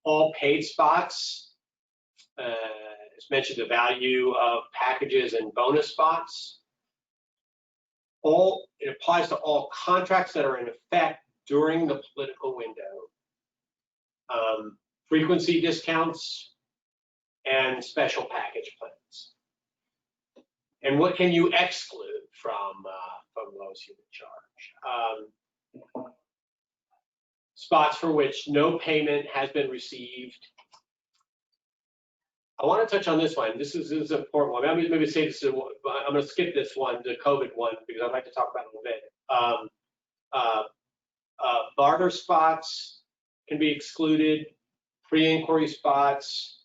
S1: All paid spots. As mentioned, the value of packages and bonus spots. It applies to all contracts that are in effect during the political window. Frequency discounts and special package plans. And what can you exclude from lowest unit charge? Spots for which no payment has been received. I want to touch on this one. This is an important one. Maybe say this. I'm going to skip this one, the COVID one, because I'd like to talk about it a little bit. Barter spots can be excluded. Pre-inquiry spots,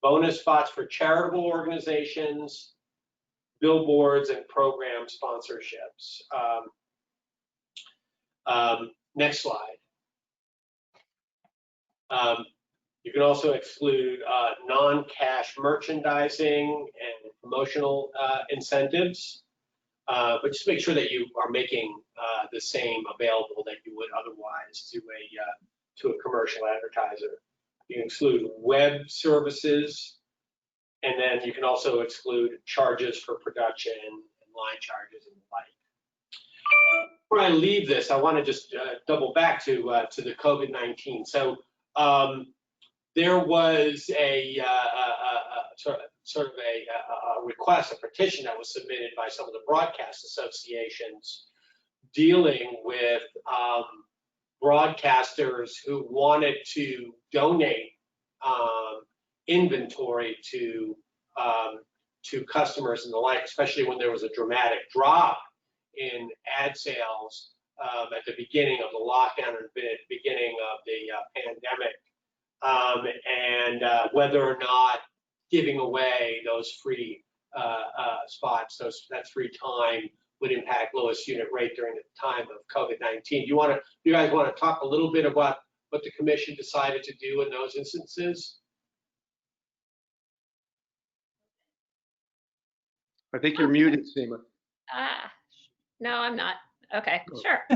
S1: bonus spots for charitable organizations, billboards, and program sponsorships. Next slide. You can also exclude non-cash merchandising and promotional incentives, but just make sure that you are making the same available that you would otherwise to a commercial advertiser. You can exclude web services, and then you can also exclude charges for production and line charges and the like. Before I leave this, I want to just double back to the COVID-19. So there was a sort of a request, a petition that was submitted by some of the broadcast associations dealing with broadcasters who wanted to donate inventory to customers and the like, especially when there was a dramatic drop in ad sales at the beginning of the lockdown and the beginning of the pandemic, and whether or not giving away those free spots, that free time, would impact lowest unit rate during the time of COVID-19. You guys want to talk a little bit about what the commission decided to do in those instances?
S4: I think you're muted, Seema.
S5: No, I'm not. Okay, sure.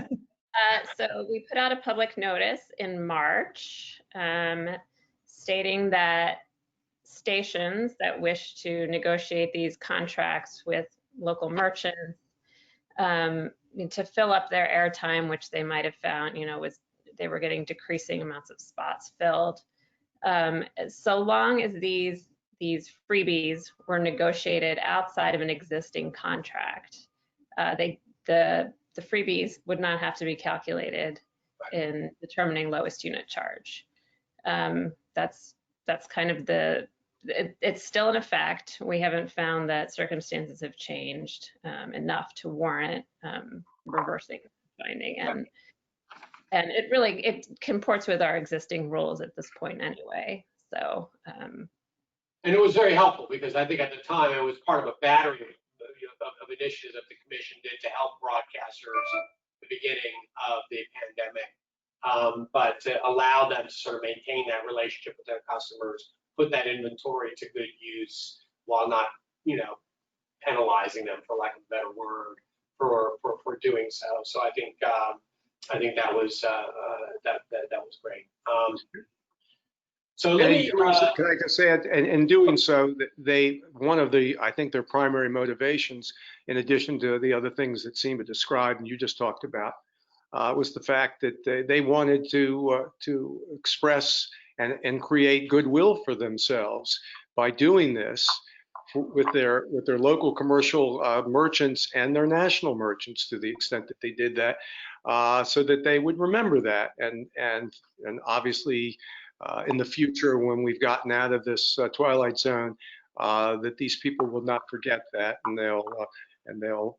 S5: So we put out a public notice in March stating that stations that wish to negotiate these contracts with local merchants to fill up their airtime, which they might have found, they were getting decreasing amounts of spots filled. So long as these freebies were negotiated outside of an existing contract, the freebies would not have to be calculated in determining lowest unit charge. That's kind of it's still in effect. We haven't found that circumstances have changed enough to warrant reversing the finding, and it comports with our existing rules at this point anyway. So.
S1: And it was very helpful because I think at the time it was part of a battery of initiatives that the commission did to help broadcasters at the beginning of the pandemic, but to allow them to sort of maintain that relationship with their customers, put that inventory to good use while not, penalizing them, for lack of a better word, for doing so. So I think that was that was great. So let me.
S4: Can I just add, and in doing so, one of I think their primary motivations, in addition to the other things that Seema described and you just talked about, was the fact that they wanted to express and create goodwill for themselves by doing this with their local commercial merchants and their national merchants, to the extent that they did that, so that they would remember that, and obviously. In the future, when we've gotten out of this twilight zone, that these people will not forget that, and they'll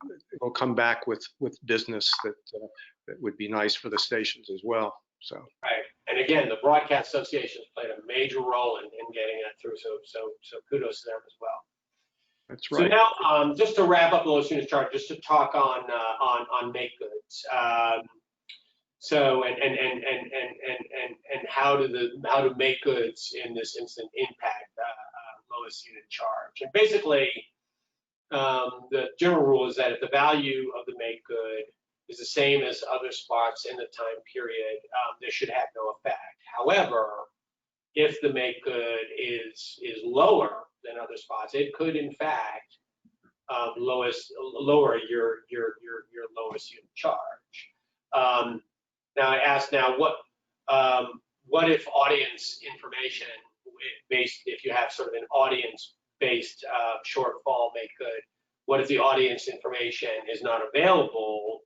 S4: come back with business that would be nice for the stations as well. So
S1: right, and again, the Broadcast Association has played a major role in getting that through. So kudos to them as well.
S4: That's right.
S1: So now, just to wrap up the lowest unit charge, just to talk on make goods. So and how do make goods in this instant impact lowest unit charge? And basically, the general rule is that if the value of the make good is the same as other spots in the time period, this should have no effect. However, if the make good is lower than other spots, it could in fact lower your lowest unit charge. Now I ask what if audience information based, if you have sort of an audience-based shortfall make good, what if the audience information is not available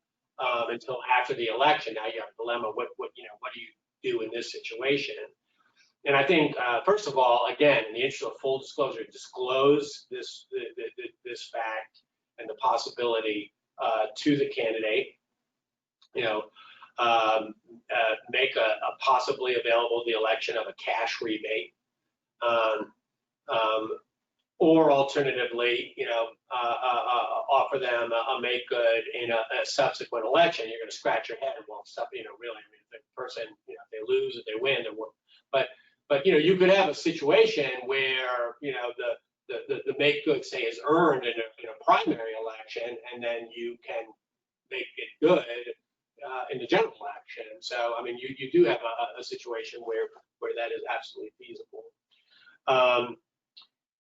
S1: until after the election? Now you have a dilemma. What do you do in this situation? And I think first of all, again, in the interest of full disclosure, disclose this fact and the possibility to the candidate. Make a possibly available the election of a cash rebate, or alternatively, offer them a make good in a subsequent election. You're going to scratch your head. Well, really, I mean, if the person, if they lose, if they win, but you could have a situation where the make good, say, is earned in a primary election, and then you can make it good in the general election. So, I mean, you do have a situation where that is absolutely feasible.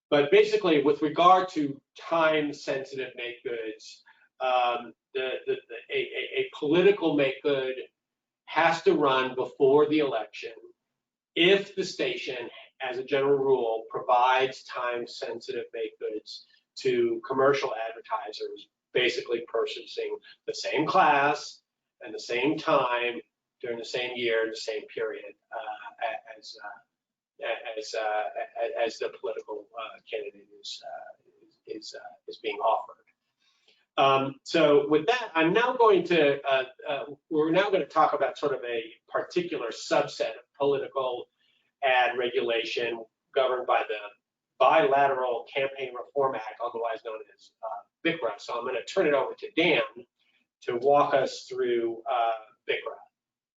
S1: But basically, with regard to time-sensitive make goods, a political make good has to run before the election if the station, as a general rule, provides time-sensitive make goods to commercial advertisers, basically purchasing the same class and the same time during the same year, the same period as the political candidate is being offered. So with that, I'm now going to we're now going to talk about sort of a particular subset of political ad regulation governed by the Bilateral Campaign Reform Act, otherwise known as BICRA. So I'm going to turn it over to Dan to walk us through BICRA.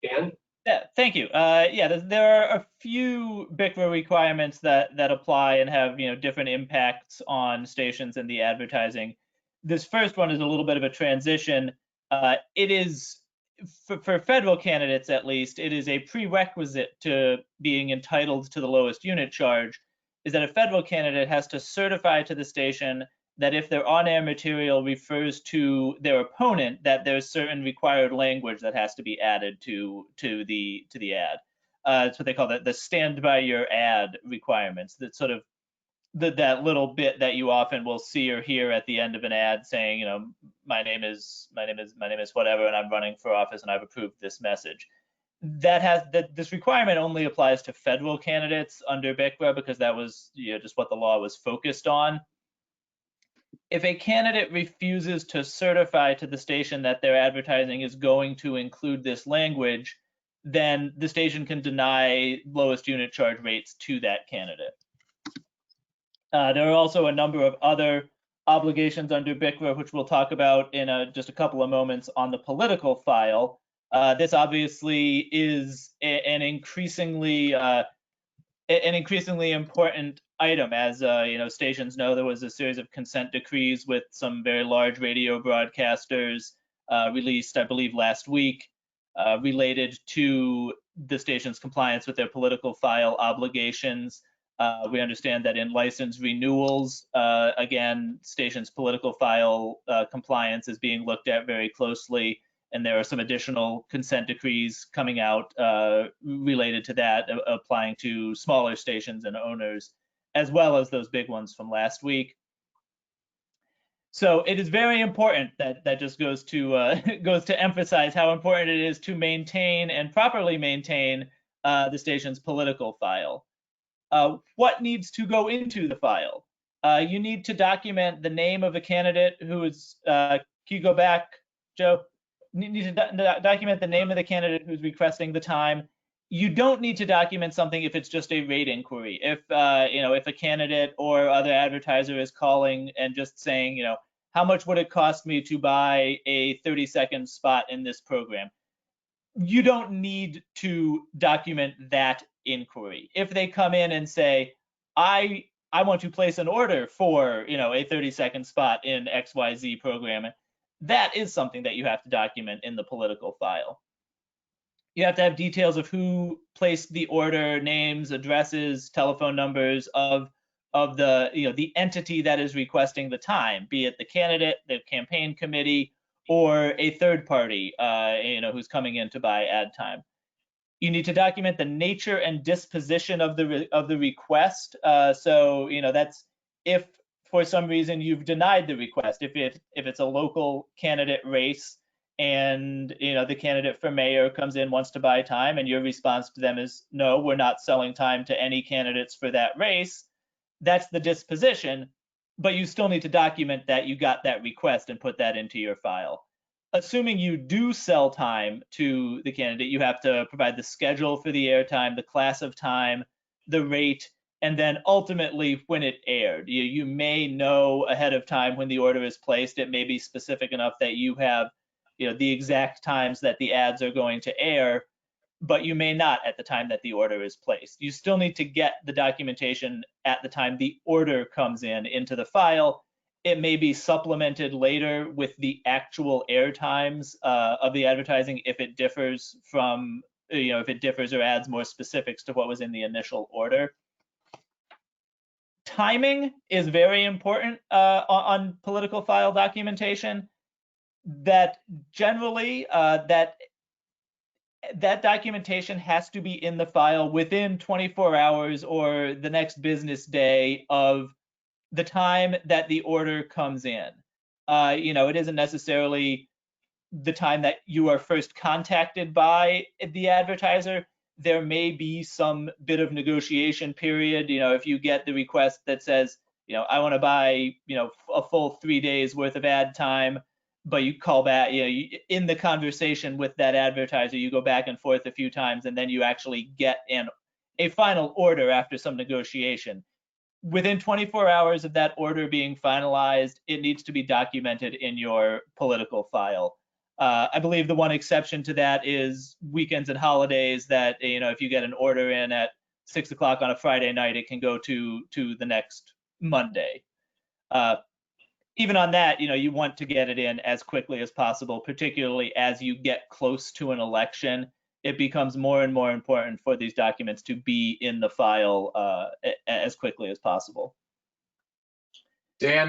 S1: Dan?
S2: Yeah, thank you. There are a few BICRA requirements that apply and have different impacts on stations and the advertising. This first one is a little bit of a transition. It is, for federal candidates at least, it is a prerequisite to being entitled to the lowest unit charge, is that a federal candidate has to certify to the station that if their on-air material refers to their opponent, that there's certain required language that has to be added to the ad. It's what they call the stand by your ad requirements. That sort of that little bit that you often will see or hear at the end of an ad saying, you know, my name is whatever, and I'm running for office, and I've approved this message. This requirement only applies to federal candidates under BICRA because that was, you know, just what the law was focused on. If a candidate refuses to certify to the station that their advertising is going to include this language, then the station can deny lowest unit charge rates to that candidate. There are also a number of other obligations under BICRA, which we'll talk about in just a couple of moments on the political file. This obviously is an increasingly important item. As you know, stations know, there was a series of consent decrees with some very large radio broadcasters released, I believe, last week, related to the station's compliance with their political file obligations. We understand that in license renewals, again, station's political file compliance is being looked at very closely, and there are some additional consent decrees coming out related to that, applying to smaller stations and owners, as well as those big ones from last week. So it is very important that just goes to emphasize how important it is to maintain and properly maintain the station's political file. What needs to go into the file? You need to document the name of a candidate who is, can you go back, Joe? You need to document the name of the candidate who's requesting the time. You don't need to document something if it's just a rate inquiry. If, you know, if a candidate or other advertiser is calling and just saying, you know, how much would it cost me to buy a 30-second spot in this program? You don't need to document that inquiry. If they come in and say, I want to place an order for, you know, a 30-second spot in XYZ program, that is something that you have to document in the political file. You have to have details of who placed the order, names, addresses, telephone numbers of the, you know, the entity that is requesting the time, be it the candidate, the campaign committee, or a third party, you know, who's coming in to buy ad time. You need to document the nature and disposition of the request. So, you know, that's if for some reason you've denied the request. If it's a local candidate race and, you know, the candidate for mayor comes in, wants to buy time, and your response to them is, no, we're not selling time to any candidates for that race, that's the disposition. But you still need to document that you got that request and put that into your file. Assuming you do sell time to the candidate, you have to provide the schedule for the airtime, the class of time, the rate, and then ultimately when it aired. You may know ahead of time when the order is placed. It may be specific enough that you have, you know, the exact times that the ads are going to air, but you may not at the time that the order is placed. You still need to get the documentation at the time the order comes in into the file. It may be supplemented later with the actual air times of the advertising if it differs from, you know, if it differs or adds more specifics to what was in the initial order. Timing is very important on political file documentation. That generally, that documentation has to be in the file within 24 hours or the next business day of the time that the order comes in. You know, it isn't necessarily the time that you are first contacted by the advertiser. There may be some bit of negotiation period. You know, if you get the request that says, you know, I want to buy, you know, a full 3 days worth of ad time, but you call back, you know, in the conversation with that advertiser, you go back and forth a few times, and then you actually get a final order after some negotiation. Within 24 hours of that order being finalized, it needs to be documented in your political file. I believe the one exception to that is weekends and holidays, that, you know, if you get an order in at 6 o'clock on a Friday night, it can go to the next Monday. even on that, you want to get it in as quickly as possible, particularly as you get close to an election. It becomes more and more important for these documents to be in the file as quickly as possible.
S3: Dan,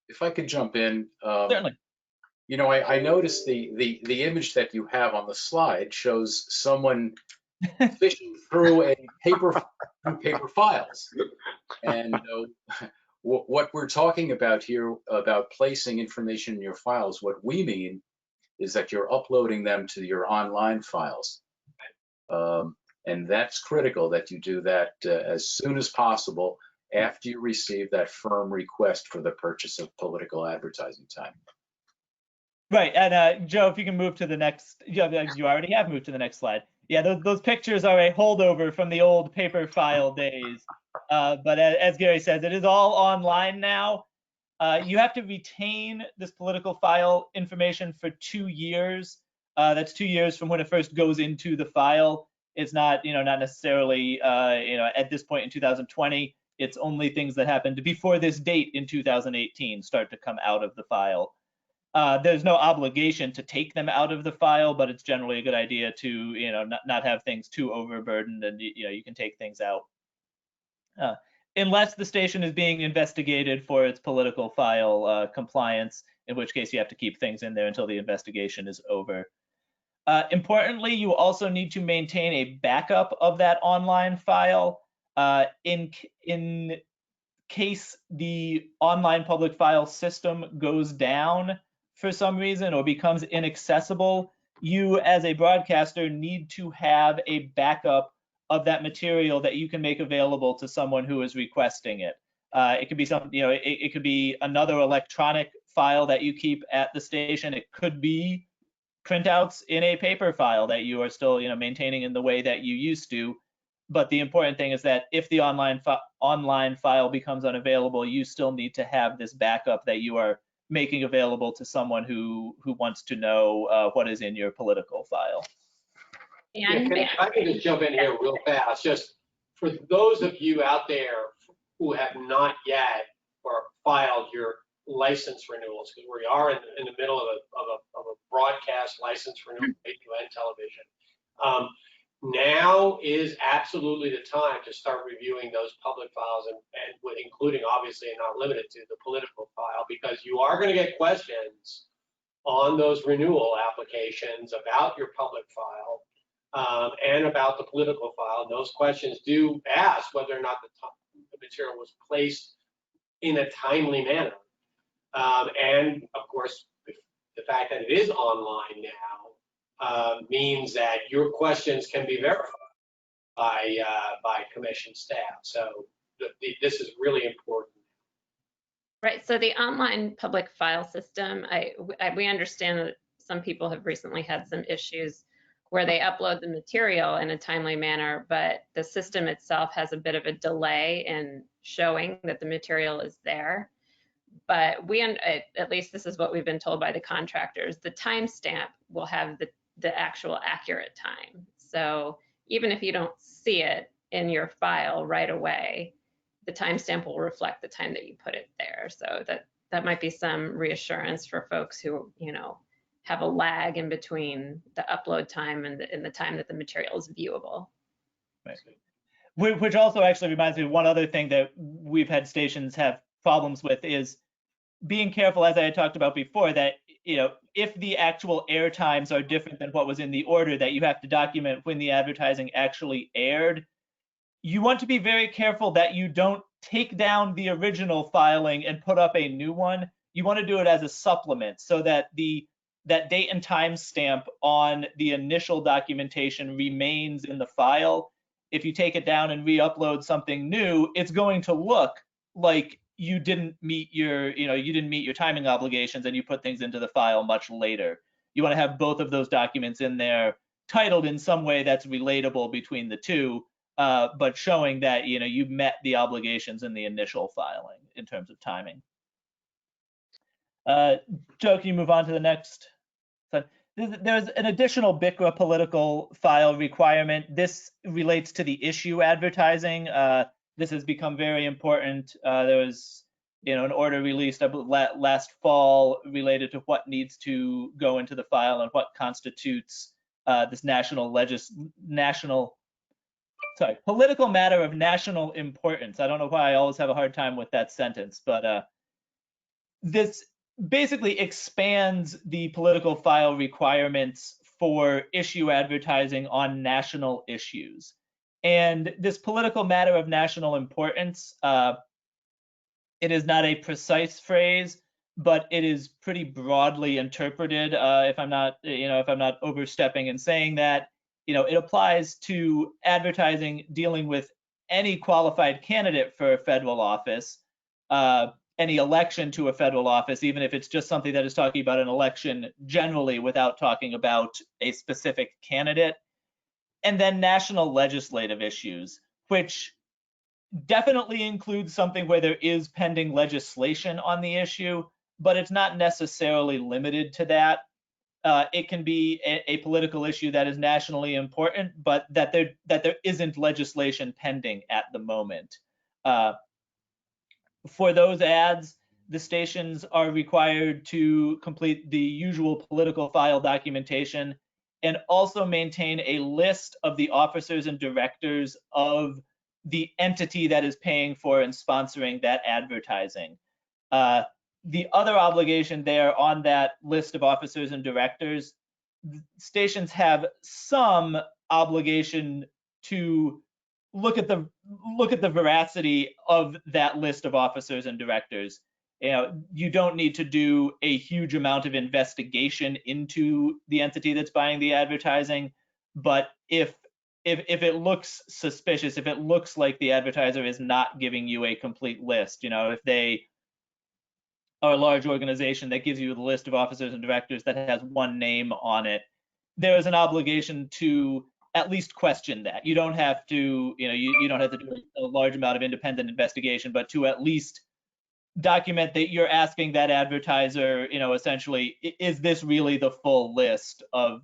S3: if I could jump in.
S2: Certainly.
S3: I noticed the image that you have on the slide shows someone fishing through paper files. And what we're talking about here about placing information in your files, what we mean is that you're uploading them to your online files. And that's critical that you do that as soon as possible after you receive that firm request for the purchase of political advertising time.
S2: Right, and Joe, if you can move to the next, you already have moved to the next slide. Yeah, those pictures are a holdover from the old paper file days. But as Gary says, it is all online now. You have to retain this political file information for 2 years. That's 2 years from when it first goes into the file. It's not, not necessarily, at this point in 2020, it's only things that happened before this date in 2018 start to come out of the file. There's no obligation to take them out of the file, but it's generally a good idea to, not have things too overburdened, and you can take things out. Unless the station is being investigated for its political file compliance, in which case you have to keep things in there until the investigation is over. Importantly, you also need to maintain a backup of that online file in case the online public file system goes down for some reason or becomes inaccessible. You, as a broadcaster, need to have a backup of that material that you can make available to someone who is requesting it. It could be something, it could be another electronic file that you keep at the station. It could be printouts in a paper file that you are still, maintaining in the way that you used to. But the important thing is that if the online file becomes unavailable, you still need to have this backup that you are making available to someone who wants to know what is in your political file.
S5: And
S1: I can just jump in here real fast. Just for those of you out there who have not yet or filed your license renewals, because we are in the middle of a broadcast license renewal, radio and television. Now is absolutely the time to start reviewing those public files and including, obviously, and not limited to, the political file, because you are going to get questions on those renewal applications about your public file and about the political file. And those questions do ask whether or not the material was placed in a timely manner. And of course, the fact that it is online now means that your questions can be verified by commission staff. So this is really important.
S5: right, so the online public file system, we understand that some people have recently had some issues where they upload the material in a timely manner, but the system itself has a bit of a delay in showing that the material is there. But at least this is what we've been told by the contractors, the timestamp will have the actual accurate time. So even if you don't see it in your file right away, the timestamp will reflect the time that you put it there. So that might be some reassurance for folks who, have a lag in between the upload time and the time that the material is viewable.
S2: Right. Which also actually reminds me of one other thing that we've had stations have problems with is being careful, as I had talked about before, that if the actual air times are different than what was in the order that you have to document when the advertising actually aired, you want to be very careful that you don't take down the original filing and put up a new one. You want to do it as a supplement so that that date and time stamp on the initial documentation remains in the file. If you take it down and re-upload something new, it's going to look like you didn't meet your timing obligations and you put things into the file much later. You want to have both of those documents in there titled in some way that's relatable between the two, but showing that you met the obligations in the initial filing in terms of timing. Joe, can you move on to the next? So there's an additional BICRA political file requirement. This relates to the issue advertising. This has become very important. There was an order released last fall related to what needs to go into the file and what constitutes this political matter of national importance. I don't know why I always have a hard time with that sentence, but this basically expands the political file requirements for issue advertising on national issues. And this political matter of national importance, it is not a precise phrase, but it is pretty broadly interpreted. If I'm not overstepping in saying that, it applies to advertising dealing with any qualified candidate for a federal office, any election to a federal office, even if it's just something that is talking about an election generally without talking about a specific candidate. And then national legislative issues, which definitely includes something where there is pending legislation on the issue, but it's not necessarily limited to that. It can be a political issue that is nationally important, but that there isn't legislation pending at the moment. For those ads, the stations are required to complete the usual political file documentation and also maintain a list of the officers and directors of the entity that is paying for and sponsoring that advertising. The other obligation there on that list of officers and directors, stations have some obligation to look at the veracity of that list of officers and directors. You don't need to do a huge amount of investigation into the entity that's buying the advertising, but if it looks suspicious, if it looks like the advertiser is not giving you a complete list, if they are a large organization that gives you the list of officers and directors that has one name on it, there is an obligation to at least question that. You don't have to, you don't have to do a large amount of independent investigation, but to at least document that you're asking that advertiser, essentially, is this really the full list of,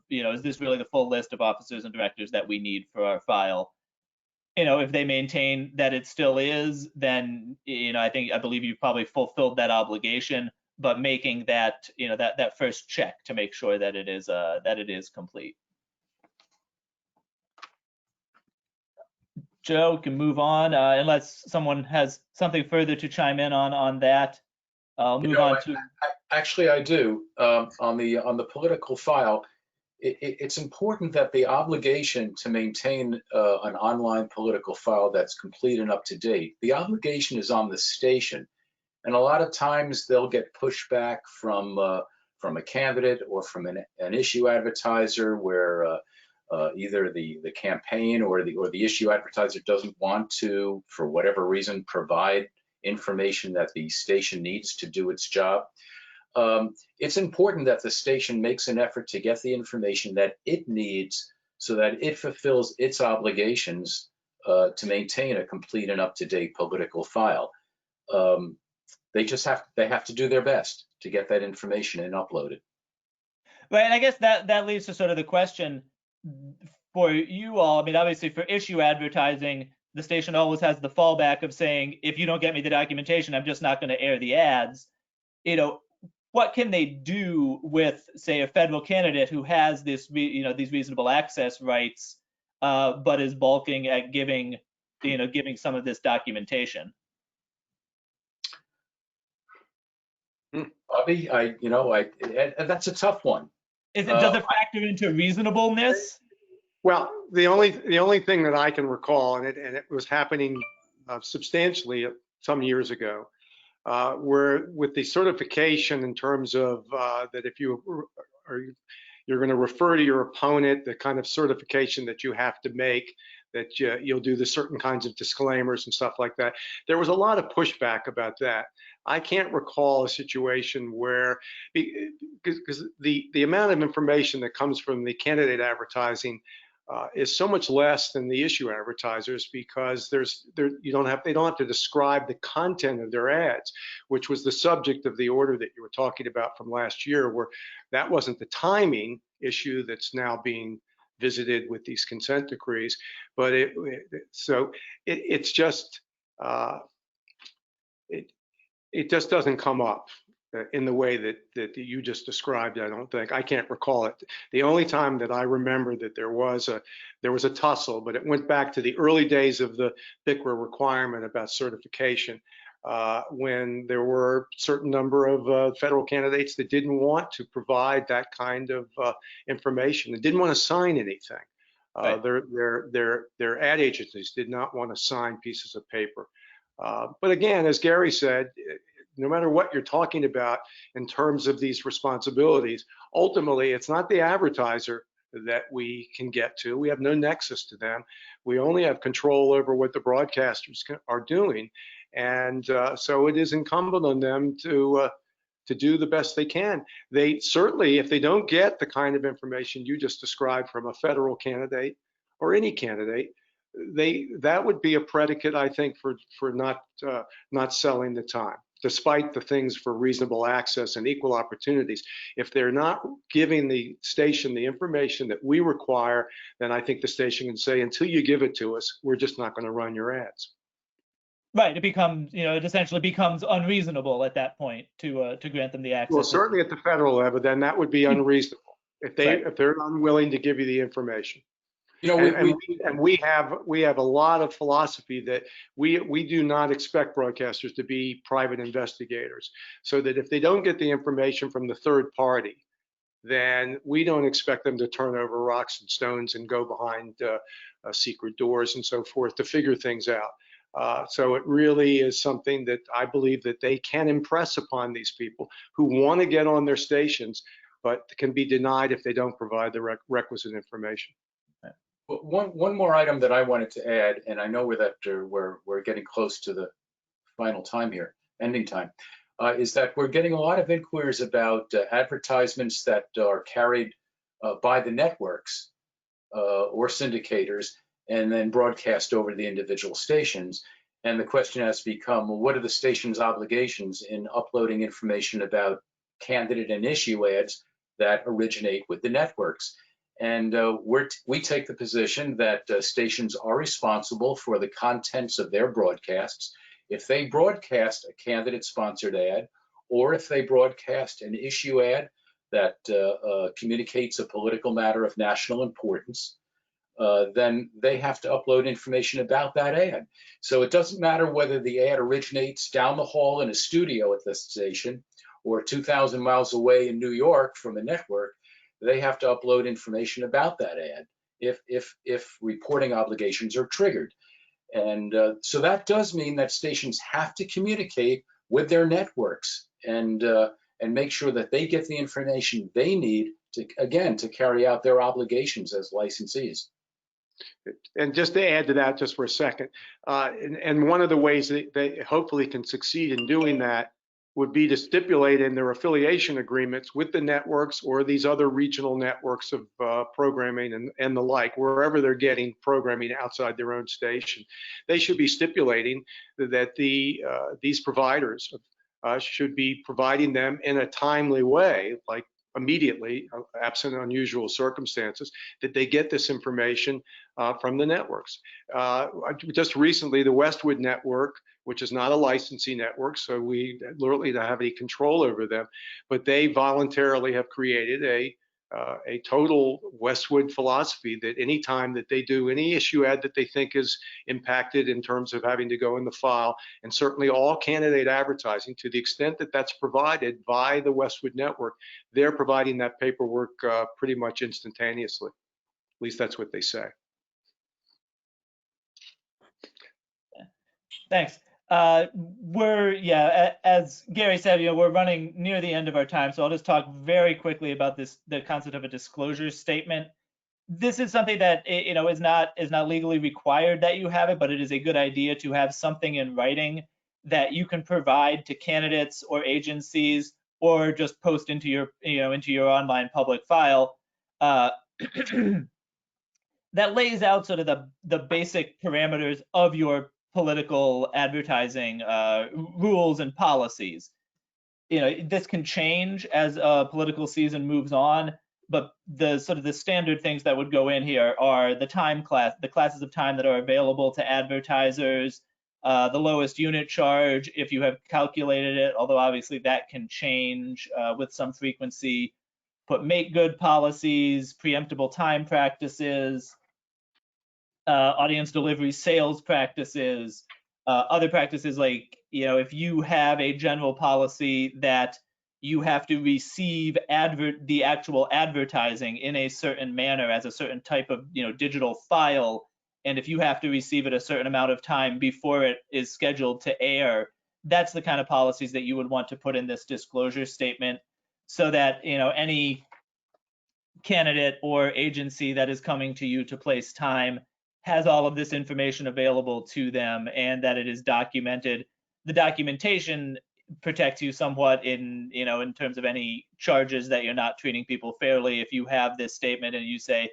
S2: officers and directors that we need for our file? If they maintain that it still is, then, I believe you've probably fulfilled that obligation, but making that, that first check to make sure that it is complete. Joe can move on, unless someone has something further to chime in on that. I'll move on to.
S3: Actually, I do. On the political file, it's important that the obligation to maintain an online political file that's complete and up to date, the obligation is on the station, and a lot of times they'll get pushback from a candidate or from an issue advertiser where either the campaign or the issue advertiser doesn't want to, for whatever reason, provide information that the station needs to do its job. It's important that the station makes an effort to get the information that it needs so that it fulfills its obligations to maintain a complete and up-to-date political file. They have to do their best to get that information and upload it.
S2: Right, and I guess that leads to sort of the question for you all. Obviously for issue advertising, the station always has the fallback of saying, if you don't get me the documentation, I'm just not going to air the ads. What can they do with, say, a federal candidate who has these reasonable access rights, but is balking at giving some of this documentation?
S3: Bobby, that's a tough one.
S2: Does it factor into reasonableness?
S4: Well, the only thing that I can recall, and it was happening substantially some years ago, where with the certification in terms of that if you're going to refer to your opponent, the kind of certification that you have to make, that you'll do the certain kinds of disclaimers and stuff like that. There was a lot of pushback about that. I can't recall a situation where, because the amount of information that comes from the candidate advertising is so much less than the issue advertisers, because they don't have to describe the content of their ads, which was the subject of the order that you were talking about from last year, where that wasn't the timing issue that's now being visited with these consent decrees, but it's just it just doesn't come up in the way that you just described. I don't think. I can't recall it. The only time that I remember that there was a tussle, but it went back to the early days of the BICRA requirement about certification, when there were a certain number of federal candidates that didn't want to provide that kind of information and didn't want to sign anything.
S2: Right.
S4: Their ad agencies did not want to sign pieces of paper. But again, as Gary said, no matter what you're talking about in terms of these responsibilities, ultimately, it's not the advertiser that we can get to. We have no nexus to them. We only have control over what the broadcasters are doing. And so it is incumbent on them to do the best they can. They certainly, if they don't get the kind of information you just described from a federal candidate or any candidate, that would be a predicate, I think, for not selling the time, despite the things for reasonable access and equal opportunities. If they're not giving the station the information that we require, then I think the station can say, until you give it to us, we're just not going to run your ads.
S2: Right. It becomes, it essentially becomes unreasonable at that point to grant them the access.
S4: Well, certainly at the federal level, then that would be unreasonable if they're unwilling to give you the information. And we have a lot of philosophy that we do not expect broadcasters to be private investigators, so that if they don't get the information from the third party, then we don't expect them to turn over rocks and stones and go behind secret doors and so forth to figure things out. So it really is something that I believe that they can impress upon these people who want to get on their stations, but can be denied if they don't provide the requisite information.
S3: One more item that I wanted to add, and I know we're getting close to the final time here, ending time, is that we're getting a lot of inquiries about advertisements that are carried by the networks or syndicators and then broadcast over the individual stations. And the question has become, well, what are the station's obligations in uploading information about candidate and issue ads that originate with the networks? And we take the position that stations are responsible for the contents of their broadcasts. If they broadcast a candidate-sponsored ad, or if they broadcast an issue ad that communicates a political matter of national importance, then they have to upload information about that ad. So it doesn't matter whether the ad originates down the hall in a studio at the station or 2,000 miles away in New York from a network. They have to upload information about that ad if reporting obligations are triggered. And so that does mean that stations have to communicate with their networks and make sure that they get the information they need to carry out their obligations as licensees.
S4: And just to add to that just for a second, and one of the ways that they hopefully can succeed in doing that would be to stipulate in their affiliation agreements with the networks or these other regional networks of programming and the like, wherever they're getting programming outside their own station. They should be stipulating that these providers should be providing them in a timely way, like immediately, absent unusual circumstances, that they get this information from the networks. Just recently, the Westwood Network, which is not a licensing network, so we literally don't have any control over them, but they voluntarily have created a total Westwood philosophy that any time that they do any issue ad that they think is impacted in terms of having to go in the file, and certainly all candidate advertising, to the extent that that's provided by the Westwood Network, they're providing that paperwork pretty much instantaneously. At least that's what they say.
S2: Thanks. As Gary said, we're running near the end of our time, so I'll just talk very quickly about the concept of a disclosure statement. This is something that is not legally required that you have it, but it is a good idea to have something in writing that you can provide to candidates or agencies, or just post into your online public file that lays out sort of the basic parameters of your political advertising rules and policies. This can change as a political season moves on, but the standard things that would go in here are the classes of time that are available to advertisers, the lowest unit charge if you have calculated it, although obviously that can change with some frequency. Put make good policies, preemptible time practices, audience delivery sales practices, other practices like, if you have a general policy that you have to receive the actual advertising in a certain manner as a certain type of digital file, and if you have to receive it a certain amount of time before it is scheduled to air, that's the kind of policies that you would want to put in this disclosure statement, so that any candidate or agency that is coming to you to place time has all of this information available to them, and that it is documented. The documentation protects you somewhat in terms of any charges that you're not treating people fairly. If you have this statement and you say,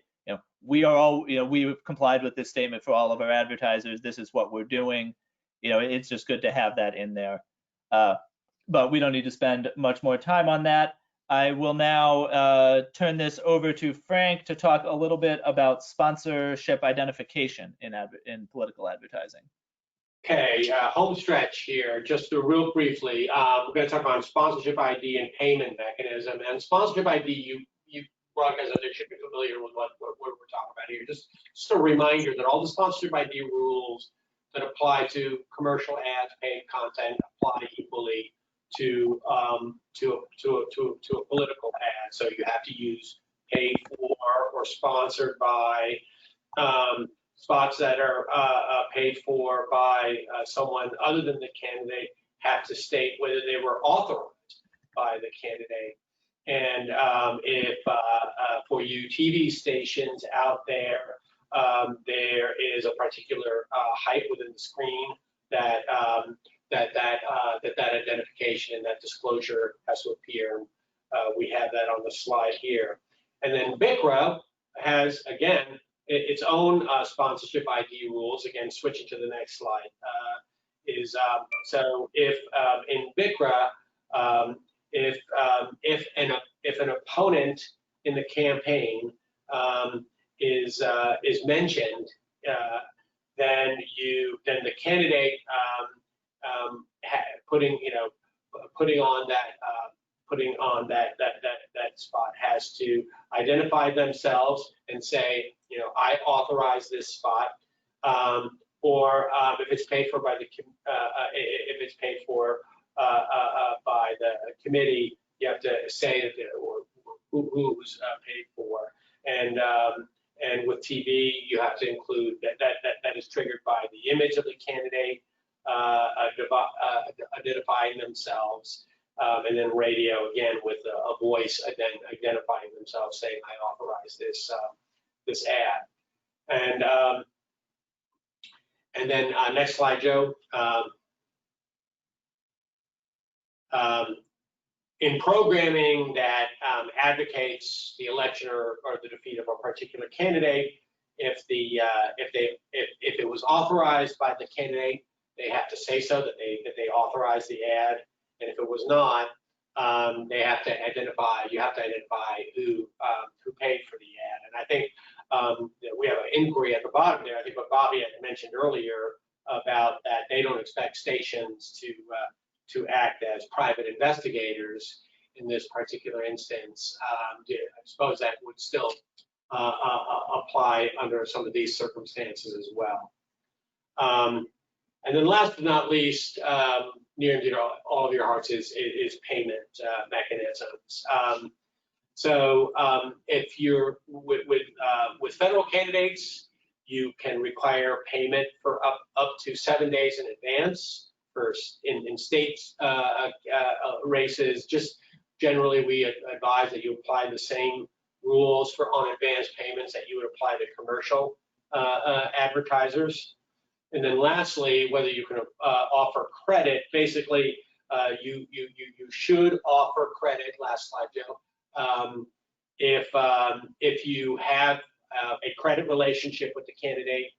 S2: we've complied with this statement for all of our advertisers, this is what we're doing, it's just good to have that in there. But we don't need to spend much more time on that. I will now turn this over to Frank to talk a little bit about sponsorship identification in political advertising.
S1: Okay, home stretch here, just real briefly. We're going to talk about sponsorship ID and payment mechanism. And sponsorship ID, you broadcast others should be familiar with what we're talking about here. Just a reminder that all the sponsorship ID rules that apply to commercial ads, paid content, apply equally to a political ad. So you have to use paid for or sponsored by. Spots that are paid for by someone other than the candidate have to state whether they were authorized by the candidate. And if for you TV stations out there, there is a particular height within the screen that that identification and that disclosure has to appear. We have that on the slide here. And then BICRA has, again, its own sponsorship ID rules. Again, switching to the next slide, so if in BICRA, if an opponent in the campaign is mentioned, then the candidate putting on that spot has to identify themselves and say, I authorize this spot, or if it's paid for by the committee, you have to say that who's paid for, and with TV, you have to include that is triggered by the image of the candidate identifying themselves. And then radio, again, with a voice identifying themselves, saying, I authorize this ad. And then next slide, Joe. In programming that advocates the election or the defeat of a particular candidate, if it was authorized by the candidate, they have to say so that they authorized the ad. And if it was not, they have to identify. You have to identify who paid for the ad. And I think we have an inquiry at the bottom there. I think what Bobby had mentioned earlier about that they don't expect stations to act as private investigators in this particular instance. I suppose that would still apply under some of these circumstances as well. And then last but not least, near and dear to all of your hearts is payment mechanisms. If you're with federal candidates, you can require payment for up to 7 days in advance. First, in state races, just generally we advise that you apply the same rules on advance payments that you would apply to commercial advertisers. And then lastly, whether you can offer credit. Basically, you should offer credit. Last slide, Joe. If you have a credit relationship with the candidate,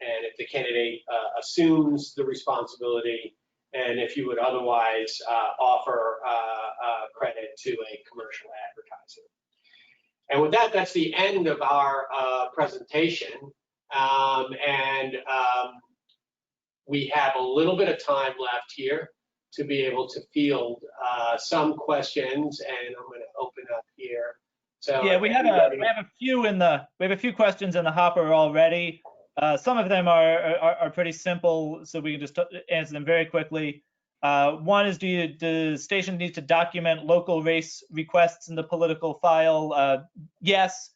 S1: and if the candidate assumes the responsibility, and if you would otherwise offer credit to a commercial advertiser. And with that, that's the end of our presentation. we have a little bit of time left here to be able to field some questions, and I'm going to open up here. So
S2: Yeah, we have a few questions in the hopper already. Some of them are pretty simple, so we can just answer them very quickly. One is, the station needs to document local race requests in the political file? Yes.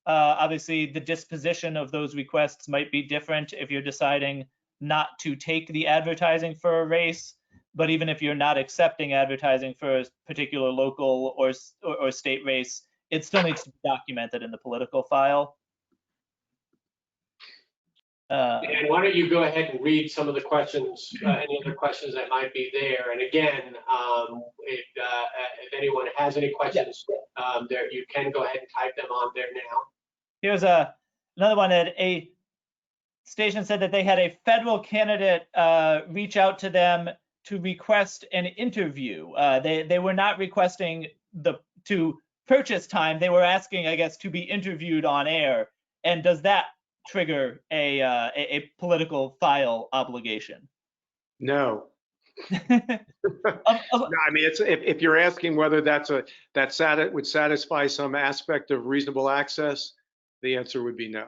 S2: Obviously, the disposition of those requests might be different if you're deciding not to take the advertising for a race. But even if you're not accepting advertising for a particular local or state race, it still needs to be documented in the political file.
S1: And why don't you go ahead and read some of the questions, any other questions that might be there. And again, if anyone has any questions, there, you can go ahead and type them on there now.
S2: Here's another one that a station said that they had a federal candidate reach out to them to request an interview. They were not requesting to purchase time. They were asking, I guess, to be interviewed on air. And does that trigger a political file obligation?
S4: No. No, I mean, it's if you're asking whether that would satisfy some aspect of reasonable access, the answer would be no.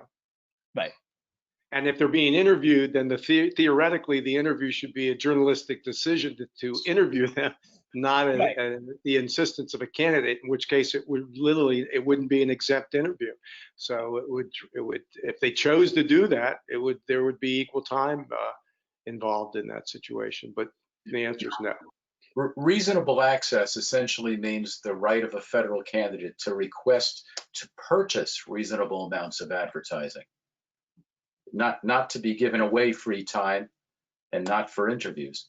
S2: Right.
S4: And if they're being interviewed, then theoretically the interview should be a journalistic decision to interview them, not the insistence of a candidate, in which case it wouldn't be an exempt interview. So it would if they chose to do that, there would be equal time involved in that situation. But the answer is no.
S3: Reasonable access essentially means the right of a federal candidate to request to purchase reasonable amounts of advertising, not to be given away free time, and not for interviews.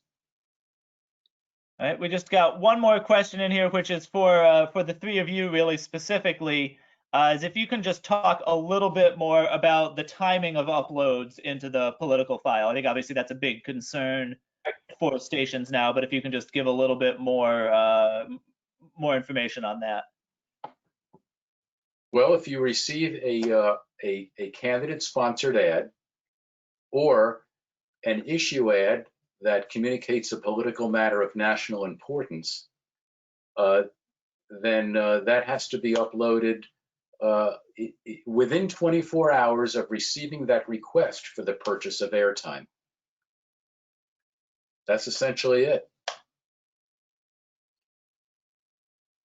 S2: All right, we just got one more question in here, which is for the three of you really specifically, is if you can just talk a little bit more about the timing of uploads into the political file. I think obviously that's a big concern for stations now, but if you can just give a little bit more information on that.
S3: Well, if you receive a candidate-sponsored ad or an issue ad that communicates a political matter of national importance, then that has to be uploaded within 24 hours of receiving that request for the purchase of airtime. That's essentially it.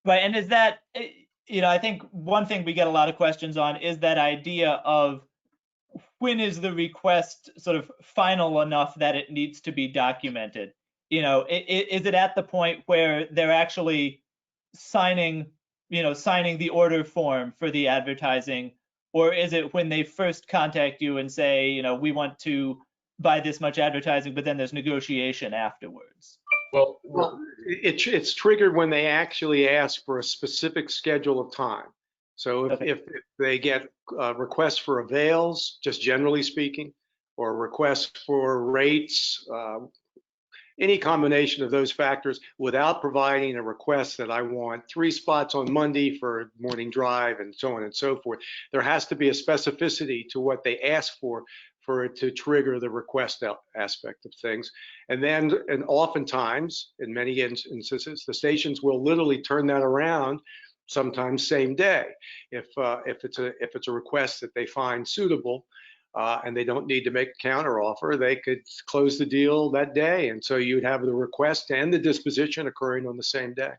S2: Right, and is that, I think one thing we get a lot of questions on is that idea of when is the request sort of final enough that it needs to be documented? Is it at the point where they're actually signing the order form for the advertising, or is it when they first contact you and say, we want to buy this much advertising, but then there's negotiation afterwards?
S3: Well,
S4: it's triggered when they actually ask for a specific schedule of time. So if they get requests for avails, just generally speaking, or requests for rates, any combination of those factors, without providing a request that I want 3 spots on Monday for morning drive and so on and so forth, there has to be a specificity to what they ask for it to trigger the request aspect of things. And oftentimes, in many instances, the stations will literally turn that around, sometimes same day. If it's a request that they find suitable and they don't need to make a counter offer, they could close the deal that day. And so you'd have the request and the disposition occurring on the same day.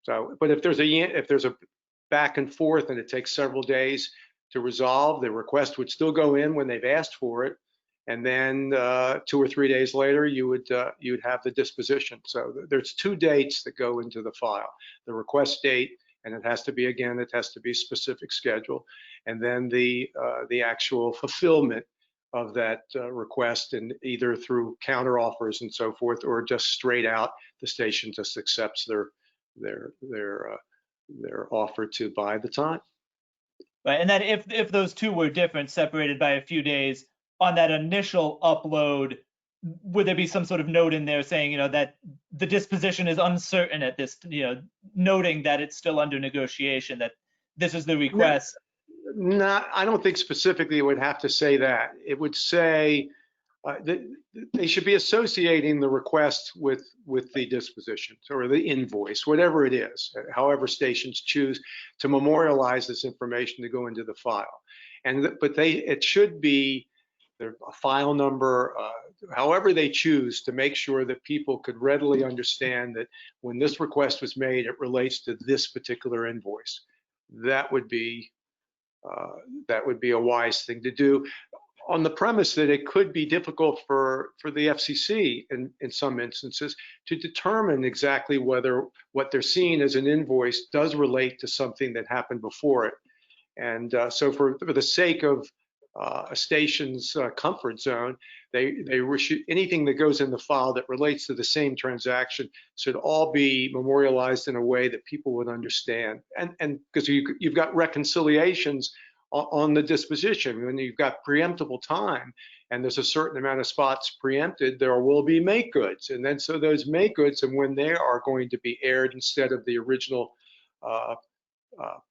S4: So, but if there's a back and forth and it takes several days to resolve, the request would still go in when they've asked for it, and then 2 or 3 days later you'd have the disposition. So there's 2 dates that go into the file: the request date, and it has to be specific schedule, and then the actual fulfillment of that request, and either through counter offers and so forth, or just straight out the station just accepts their offer to buy the time.
S2: Right, and then if those two were different, separated by a few days, on that initial upload, would there be some sort of note in there saying, that the disposition is uncertain at this, noting that it's still under negotiation, that this is the request?
S4: No, I don't think specifically it would have to say that. It would say, They should be associating the request with the dispositions or the invoice, whatever it is, however stations choose to memorialize this information to go into the file. But it should be a file number, however they choose, to make sure that people could readily understand that when this request was made, it relates to this particular invoice. That would be a wise thing to do, on the premise that it could be difficult for the FCC in some instances to determine exactly whether what they're seeing as an invoice does relate to something that happened before it. And so for the sake of a station's comfort zone, they wish anything that goes in the file that relates to the same transaction should all be memorialized in a way that people would understand. And because you've got reconciliations on the disposition, when you've got preemptible time and there's a certain amount of spots preempted, there will be make goods. And then so those make goods, and when they are going to be aired instead of the original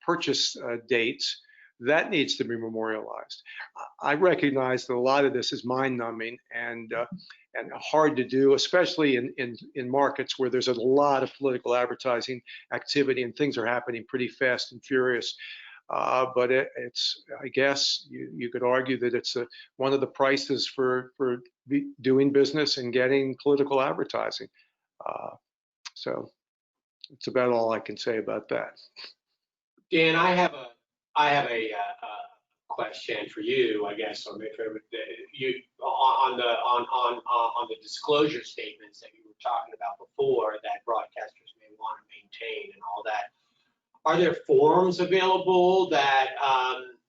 S4: purchase dates, that needs to be memorialized. I recognize that a lot of this is mind-numbing and hard to do, especially in markets where there's a lot of political advertising activity and things are happening pretty fast and furious. But it's, I guess, you could argue that it's one of the prices for doing business and getting political advertising. So it's about all I can say about that.
S1: Dan, I have a question for you, I guess, or maybe you on the disclosure statements that you were talking about before that broadcasters may want to maintain and all that. Are there forms available that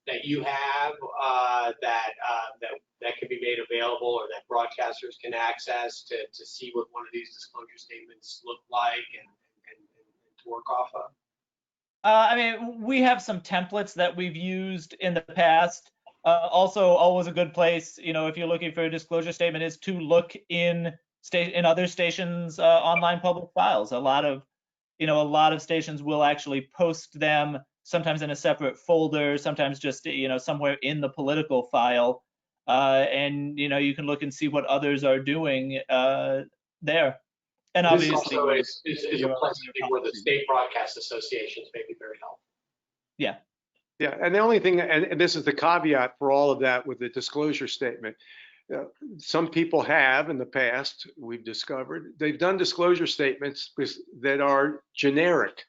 S1: that you have that can be made available, or that broadcasters can access to see what one of these disclosure statements look like and to work off of?
S2: I mean, we have some templates that we've used in the past. Also, always a good place, if you're looking for a disclosure statement, is to look in other stations' online public files. A lot of stations will actually post them, sometimes in a separate folder, sometimes just somewhere in the political file, and you can look and see what others are doing there. And
S1: this
S2: obviously,
S1: also is a place where the state broadcast associations may be very helpful.
S2: Yeah.
S4: Yeah, and the only thing, and this is the caveat for all of that with the disclosure statement, some people have in the past, we've discovered, they've done disclosure statements that are generic.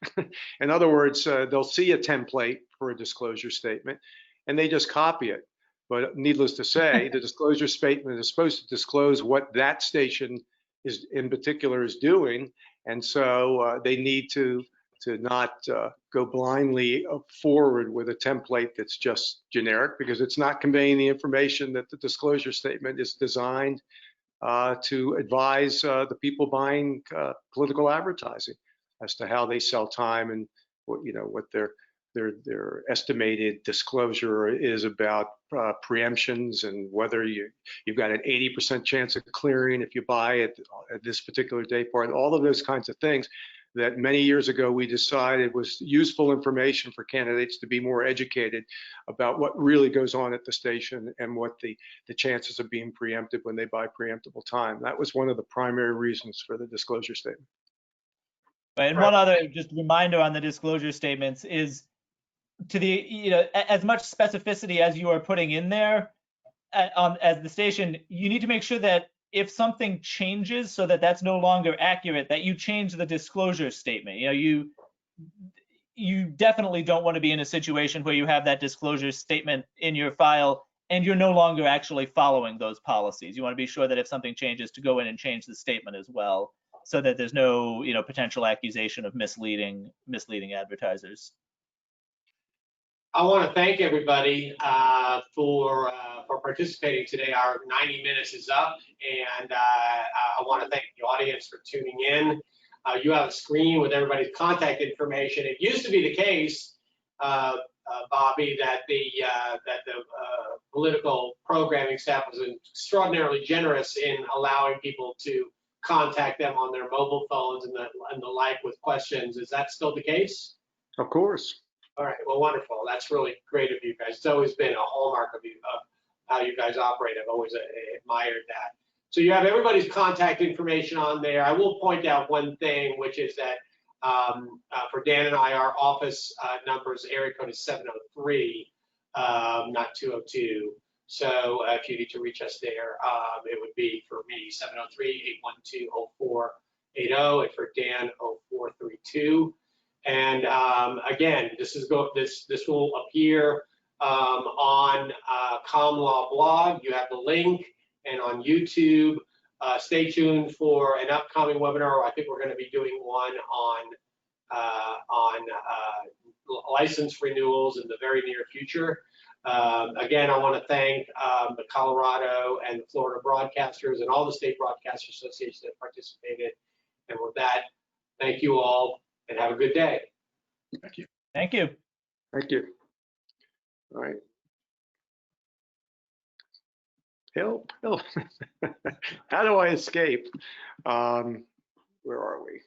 S4: In other words, they'll see a template for a disclosure statement and they just copy it. But needless to say, the disclosure statement is supposed to disclose what that station is in particular is doing, and so they need to not go blindly forward with a template that's just generic, because it's not conveying the information that the disclosure statement is designed to advise the people buying political advertising as to how they sell time and what their estimated disclosure is about preemptions, and whether you've got an 80% chance of clearing if you buy it at this particular day part, all of those kinds of things that many years ago we decided was useful information for candidates to be more educated about what really goes on at the station and what the chances of being preempted when they buy preemptible time. That was one of the primary reasons for the disclosure statement.
S2: And one other just reminder on the disclosure statements is, to the as much specificity as you are putting in there as the station, you need to make sure that if something changes so that that's no longer accurate, that you change the disclosure statement. You definitely don't want to be in a situation where you have that disclosure statement in your file and you're no longer actually following those policies. You want to be sure that if something changes, to go in and change the statement as well, so that there's no potential accusation of misleading advertisers.
S1: I want to thank everybody for participating today. Our 90 minutes is up, and I want to thank the audience for tuning in. You have a screen with everybody's contact information. It used to be the case, Bobby, that the political programming staff was extraordinarily generous in allowing people to contact them on their mobile phones and the like with questions. Is that still the case?
S4: Of course.
S1: All right, well, wonderful. That's really great of you guys. It's always been a hallmark how you guys operate. I've always admired that. So you have everybody's contact information on there. I will point out one thing, which is that for Dan and I, our office numbers, area code is 703, not 202. So if you need to reach us there, it would be for me 703-812-0480, and for Dan 0432. And again, this will appear on Common Law blog. You have the link, and on YouTube. Stay tuned for an upcoming webinar. I think we're going to be doing one on license renewals in the very near future. Again, I want to thank the Colorado and the Florida broadcasters and all the state broadcaster associations that participated. And with that, thank you all and have a good day.
S3: Thank you.
S2: Thank you.
S4: Thank you. All right. Help. How do I escape? Where are we?